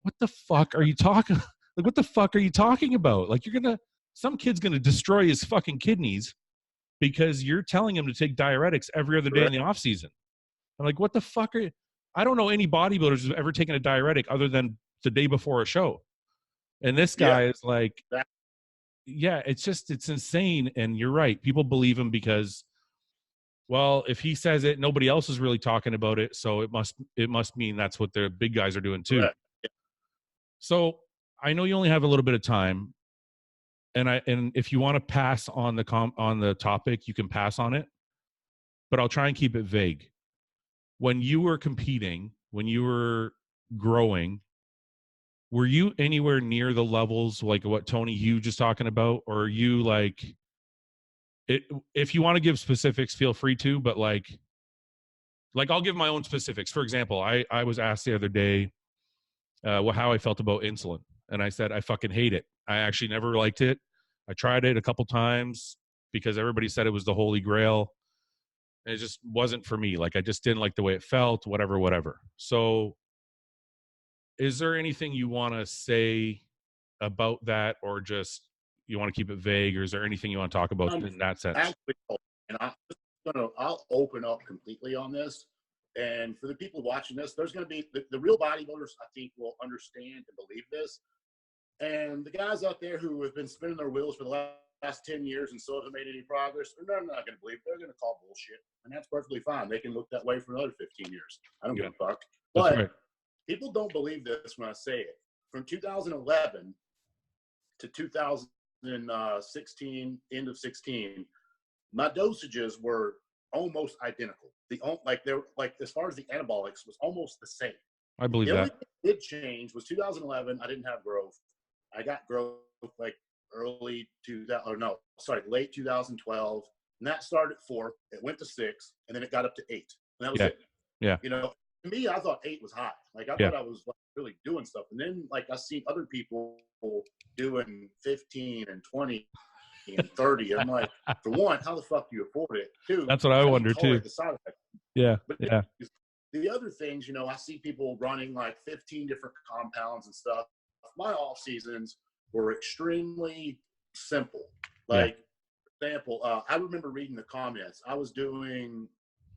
what the fuck are you talking? Like, what the fuck are you talking about? Like, some kid's going to destroy his fucking kidneys because you're telling him to take diuretics every other day in the off season. I'm like, what the fuck are you? I don't know any bodybuilders who've ever taken a diuretic other than the day before a show. And this guy is like, it's insane. And you're right. People believe him because, well, if he says it, nobody else is really talking about it. So it must mean that's what the big guys are doing too. Correct. So I know you only have a little bit of time, and if you want to pass on the topic, you can pass on it, but I'll try and keep it vague. When you were competing, when you were growing, were you anywhere near the levels like what Tony Huge is talking about? Or are you like, if you want to give specifics, feel free to, but like I'll give my own specifics. For example, I was asked the other day how I felt about insulin. And I said, I fucking hate it. I actually never liked it. I tried it a couple times because everybody said it was the holy grail. And it just wasn't for me. Like, I just didn't like the way it felt, whatever. So is there anything you want to say about that, or just you want to keep it vague, or is there anything you want to talk about in that sense? Actually, and I'll open up completely on this. And for the people watching this, there's going to be the real bodybuilders, I think, will understand and believe this. And the guys out there who have been spinning their wheels for the last 10 years and still haven't made any progress, they're not going to believe it. They're going to call bullshit. And that's perfectly fine. They can look that way for another 15 years. I don't give a fuck. But right. People don't believe this when I say it. From 2011 to 2016, end of 16, my dosages were almost identical. As far as the anabolics was almost the same. I believe the that. only thing that did change was 2011. I didn't have growth. I got growth like late 2012, and that started at 4. It went to 6, and then it got up to 8, and that was it. Yeah. To me, I thought 8 was high. Like I thought I was really doing stuff, and then like I see other people doing 15 and 20 and 30. I'm like, for one, how the fuck do you afford it? 2, that's what I wonder too. The side effects. Yeah. But the other things, I see people running like 15 different compounds and stuff. My off seasons were extremely simple. Like, for example, I remember reading the comments. I was doing,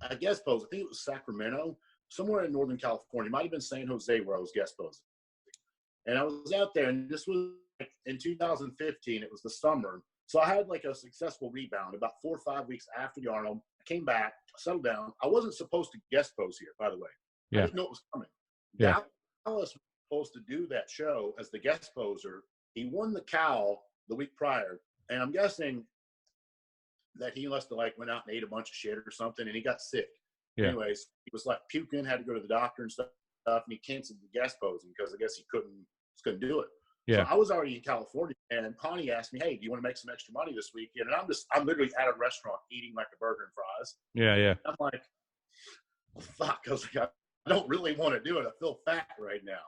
I guest pose. I think it was Sacramento, somewhere in Northern California. It might have been San Jose where I was guest posing. And I was out there, and this was like in 2015. It was the summer. So I had like a successful rebound about 4 or 5 weeks after the Arnold. I came back, settled down. I wasn't supposed to guest pose here, by the way. I didn't know it was coming. Dallas was supposed to do that show as the guest poser. He won the Cal the week prior, and I'm guessing that he must have like went out and ate a bunch of shit or something, and he got sick. Anyways, he was like puking, had to go to the doctor and stuff, and he canceled the guest posing because I guess he couldn't do it. So I was already in California, and Connie asked me, "Hey, do you want to make some extra money this weekend?" And I'm literally at a restaurant eating like a burger and fries. I'm like, fuck. I was like, I don't really want to do it. I feel fat right now.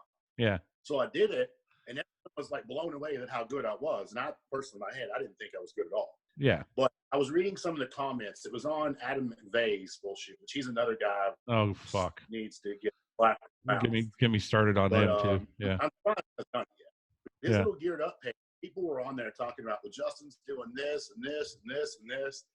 So I did it, and everyone was like blown away at how good I was. And I personally, in my head, I didn't think I was good at all. But I was reading some of the comments. It was on Adam McVeigh's bullshit, which he's another guy. Oh fuck. Needs to get black. Get me started on him too. I'm trying to done it yet. His little geared up page, people were on there talking about, well, Justin's doing this and this and this and this.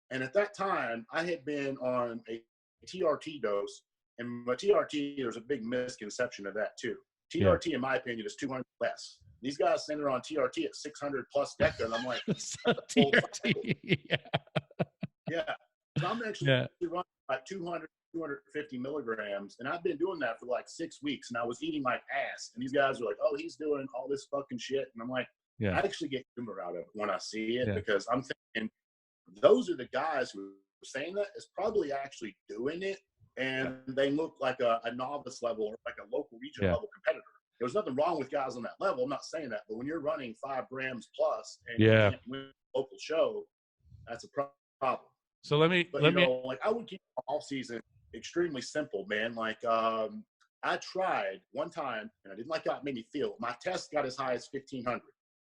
And at that time, I had been on a TRT dose, and my TRT, there's a big misconception of that too. TRT, in my opinion, is 200 less. These guys send her on TRT at 600 plus DECA, and I'm like, TRT, So I'm actually running like 200, 250 milligrams, and I've been doing that for like 6 weeks, and I was eating like ass. And these guys are like, "Oh, he's doing all this fucking shit," and I'm like, I actually get humor out of it when I see it because I'm thinking those are the guys who are saying that is probably actually doing it, and they look like a novice level or like a local regional level competitor. There's nothing wrong with guys on that level. I'm not saying that, but when you're running 5 grams plus and you can't win a local show, that's a problem. So let me like I would keep off season extremely simple, man. Like I tried one time and I didn't like how it made me feel. My test got as high as 1,500.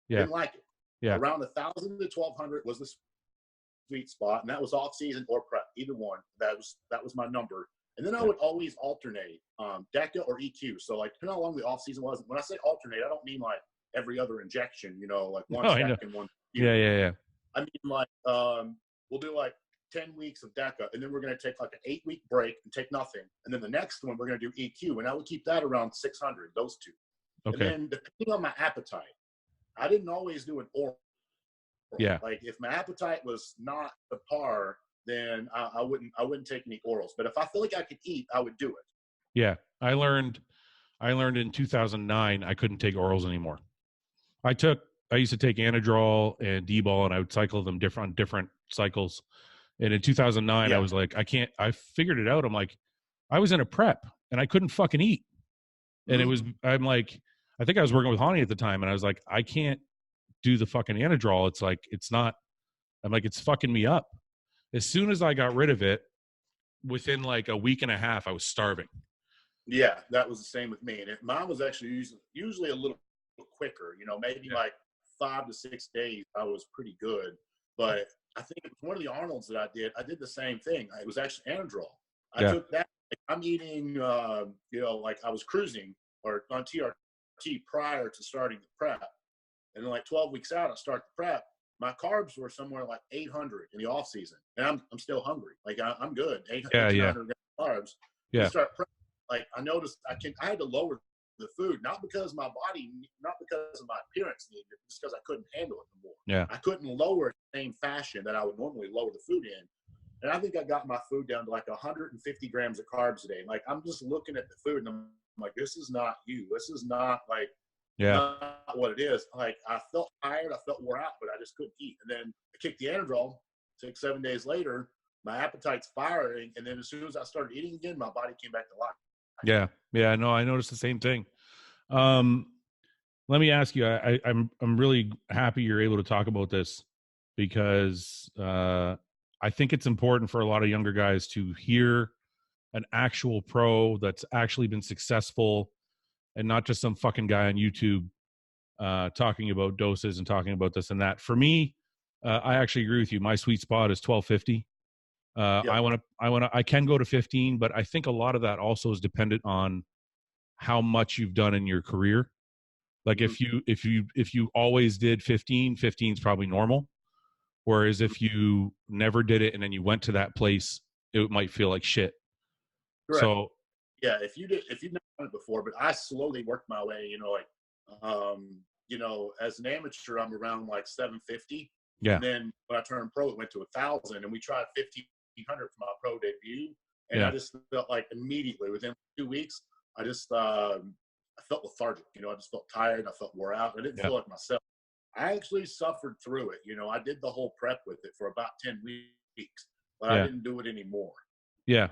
Didn't like it. Around 1,000 to 1,200 was the sweet spot, and that was off season or prep, either one. That was my number. And then I would always alternate DECA or EQ. So like depending on how long the off season was. When I say alternate, I don't mean like every other injection. Like one stack and one. I mean like we'll do like 10 weeks of DECA, and then we're going to take like an 8-week break and take nothing. And then the next one, we're going to do EQ, and I would keep that around 600, those two. And then depending on my appetite, I didn't always do an oral. Like if my appetite was not the par, then I wouldn't take any orals. But if I feel like I could eat, I would do it. I learned in 2009, I couldn't take orals anymore. I used to take Anadrol and D-ball, and I would cycle them different cycles. And in 2009, I was like, I figured it out. I'm like, I was in a prep and I couldn't fucking eat. And I'm like, I think I was working with Hani at the time, and I was like, I can't do the fucking Anadrol. It's like, I'm like, it's fucking me up. As soon as I got rid of it, within like a week and a half, I was starving. Yeah, that was the same with me. And mine was actually usually a little quicker, maybe like 5 to 6 days. I was pretty good. But I think it was one of the Arnolds that I did the same thing. It was actually Anadrol. I took that. I'm eating, like I was cruising or on TRT prior to starting the prep. And then like 12 weeks out, I start the prep. my carbs were somewhere like 800 in the off season, and I'm still hungry. Like I'm good. 800 Yeah, to yeah. 900 carbs. You Yeah. start like I noticed I had to lower the food, not because my body, not because of my appearance needed it, just because I couldn't handle it anymore. Yeah. I couldn't lower it in the same fashion that I would normally lower the food in. And I think I got my food down to like 150 grams of carbs a day. Like I'm just looking at the food and I'm like, this is not you. This is not like not what it is. Like I felt tired, I felt wore out, but I just couldn't eat. And then I kicked the Anadrol. 6-7 days later, my appetite's firing, and then as soon as I started eating again, my body came back to life. Yeah. No, I noticed the same thing. Let me ask you. I'm really happy you're able to talk about this because I think it's important for a lot of younger guys to hear an actual pro that's actually been successful, and not just some fucking guy on YouTube talking about doses and talking about this and that. For me, I actually agree with you. My sweet spot is 1250. I can go to 15, but I think a lot of that also is dependent on how much you've done in your career. Like if you always did 15 is probably normal. Whereas if you never did it and then you went to that place, it might feel like shit. Correct. So yeah, if you've never done it before, but I slowly worked my way, as an amateur, I'm around like 750. Yeah. And then when I turned pro, it went to 1,000, and we tried 1,500 for my pro debut. And I just felt like immediately within 2 weeks, I just I felt lethargic. I just felt tired. I felt wore out. I didn't feel like myself. I actually suffered through it. I did the whole prep with it for about 10 weeks, but I didn't do it anymore. Yeah.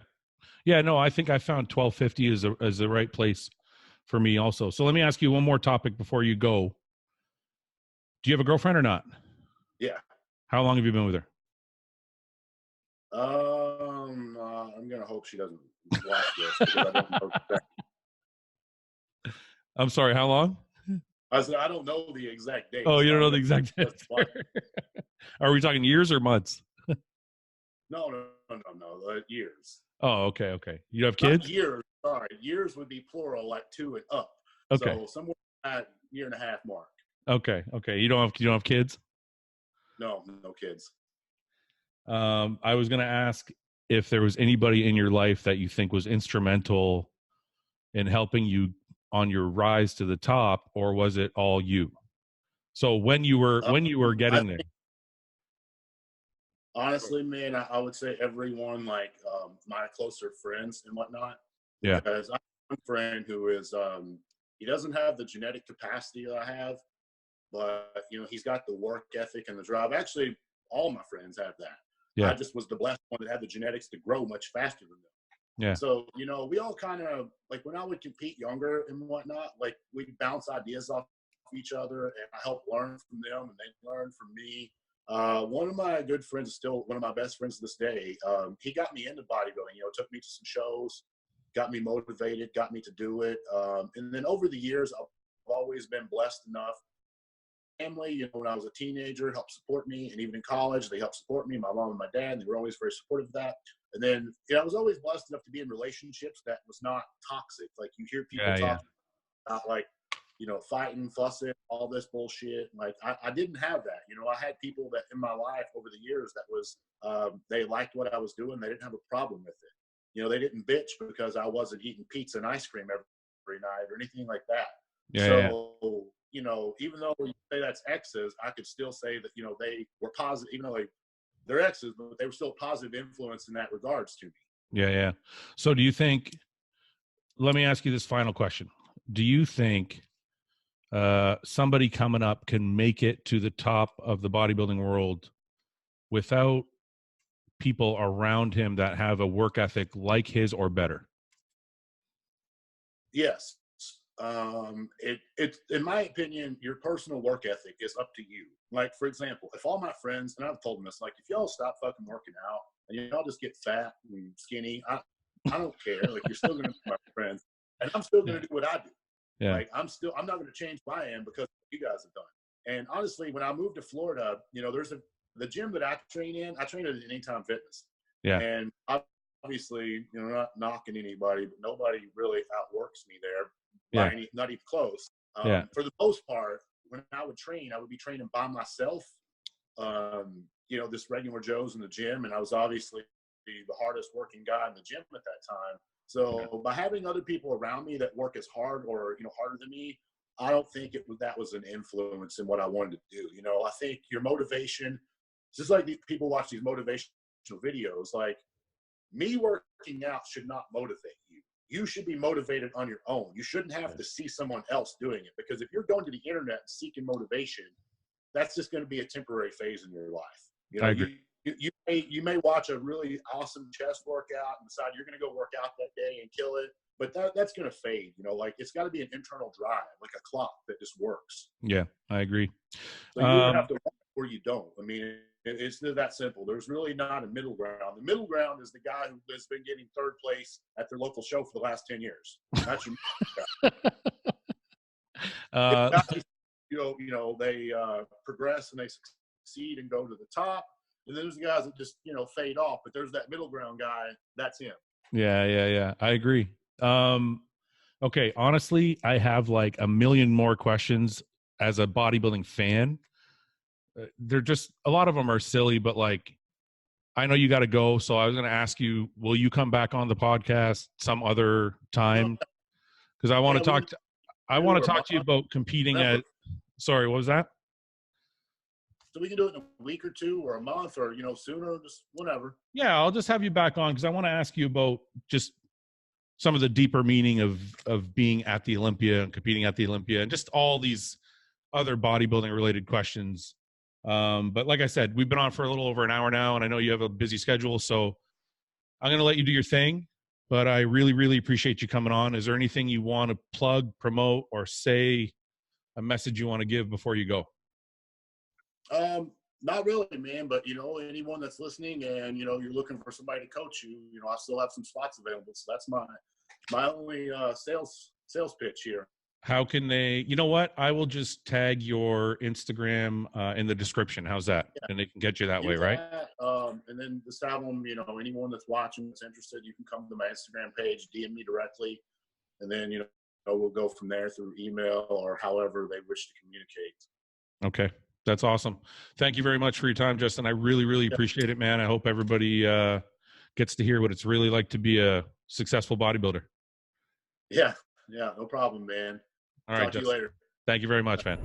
Yeah, no, I think I found 1250 is the right place for me also. So let me ask you one more topic before you go. Do you have a girlfriend or not? Yeah. How long have you been with her? I'm gonna hope she doesn't watch this because I don't know exactly. I'm sorry, how long? I said I don't know the exact date. Oh, you don't know the exact date. Are we talking years or months? No. Years. Oh, okay. You have kids? Not years. Sorry, years would be plural, like 2 and up. Okay. So somewhere at 1.5 year mark. Okay. You don't have kids? No kids. I was going to ask if there was anybody in your life that you think was instrumental in helping you on your rise to the top, or was it all you? So when you were getting there. Honestly, man, I would say everyone, like my closer friends and whatnot. Yeah. Because I have one friend who is, he doesn't have the genetic capacity that I have, but, he's got the work ethic and the drive. Actually, all my friends have that. Yeah. I just was the blessed one that had the genetics to grow much faster than them. Yeah. So, we all kind of, like when I would compete younger and whatnot, like we'd bounce ideas off each other, and I helped learn from them and they learned from me. One of my good friends is still one of my best friends to this day. He got me into bodybuilding, took me to some shows, got me motivated, got me to do it. And then over the years, I've always been blessed enough. Family, when I was a teenager, helped support me. And even in college, they helped support me. My mom and my dad, they were always very supportive of that. And then I was always blessed enough to be in relationships that was not toxic. Like you hear people talk about like, fighting, fussing, all this bullshit. Like I didn't have that. I had people that in my life over the years that was, they liked what I was doing. They didn't have a problem with it. They didn't bitch because I wasn't eating pizza and ice cream every night or anything like that. Even though you say that's exes, I could still say that, they were positive, even though they're exes, but they were still a positive influence in that regards to me. Yeah. So do you think, let me ask you this final question. Do you think somebody coming up can make it to the top of the bodybuilding world without people around him that have a work ethic like his or better? Yes. It's in my opinion, your personal work ethic is up to you. Like, for example, if all my friends, and I've told them this, like, if y'all stop fucking working out and y'all just get fat and skinny, I don't care. Like, you're still going to be my friends, and I'm still going to do what I do. Yeah. Like, I'm not going to change who I am because of what you guys have done. And honestly, when I moved to Florida, there's the gym that I train in, I train at Anytime Fitness. Yeah. And obviously, not knocking anybody, but nobody really outworks me there. Not even close. For the most part, when I would train, I would be training by myself, this regular Joe's in the gym, and I was obviously the hardest working guy in the gym at that time. So by having other people around me that work as hard or, harder than me, I don't think that was an influence in what I wanted to do. I think your motivation, just like these people watch these motivational videos, like me working out should not motivate you. You should be motivated on your own. You shouldn't have to see someone else doing it, because if you're going to the internet and seeking motivation, that's just going to be a temporary phase in your life. I agree. You may watch a really awesome chest workout and decide you're going to go work out that day and kill it, but that's going to fade. It's got to be an internal drive, like a clock that just works. Yeah, I agree. So you either have to work or you don't. I mean, it's that simple. There's really not a middle ground. The middle ground is the guy who has been getting third place at their local show for the last 10 years. That's your they progress and they succeed and go to the top. And there's the guys that just, fade off. But there's that middle ground guy. That's him. Yeah. I agree. Okay. Honestly, I have like a million more questions as a bodybuilding fan. They're just, a lot of them are silly, but like, I know you got to go. So I was going to ask you, will you come back on the podcast some other time? Because I want to talk to you about competing at, sorry, what was that? So we can do it in a week or two or a month or, sooner, just whenever. Yeah, I'll just have you back on because I want to ask you about just some of the deeper meaning of being at the Olympia and competing at the Olympia and just all these other bodybuilding related questions. But like I said, we've been on for a little over an hour now, and I know you have a busy schedule, so I'm going to let you do your thing. But I really, really appreciate you coming on. Is there anything you want to plug, promote, or say, a message you want to give before you go? Not really, man, but anyone that's listening and you're looking for somebody to coach you, I still have some spots available. So that's my only sales pitch here. How can they, you know what? I will just tag your Instagram in the description. How's that? Yeah. And they can get you that way, right? And then just have them, anyone that's watching that's interested, you can come to my Instagram page, DM me directly, and then we'll go from there through email or however they wish to communicate. Okay. That's awesome. Thank you very much for your time, Justin. I really, really appreciate it, man. I hope everybody gets to hear what it's really like to be a successful bodybuilder. Yeah, no problem, man. All right, Talk to you later. Thank you very much, man.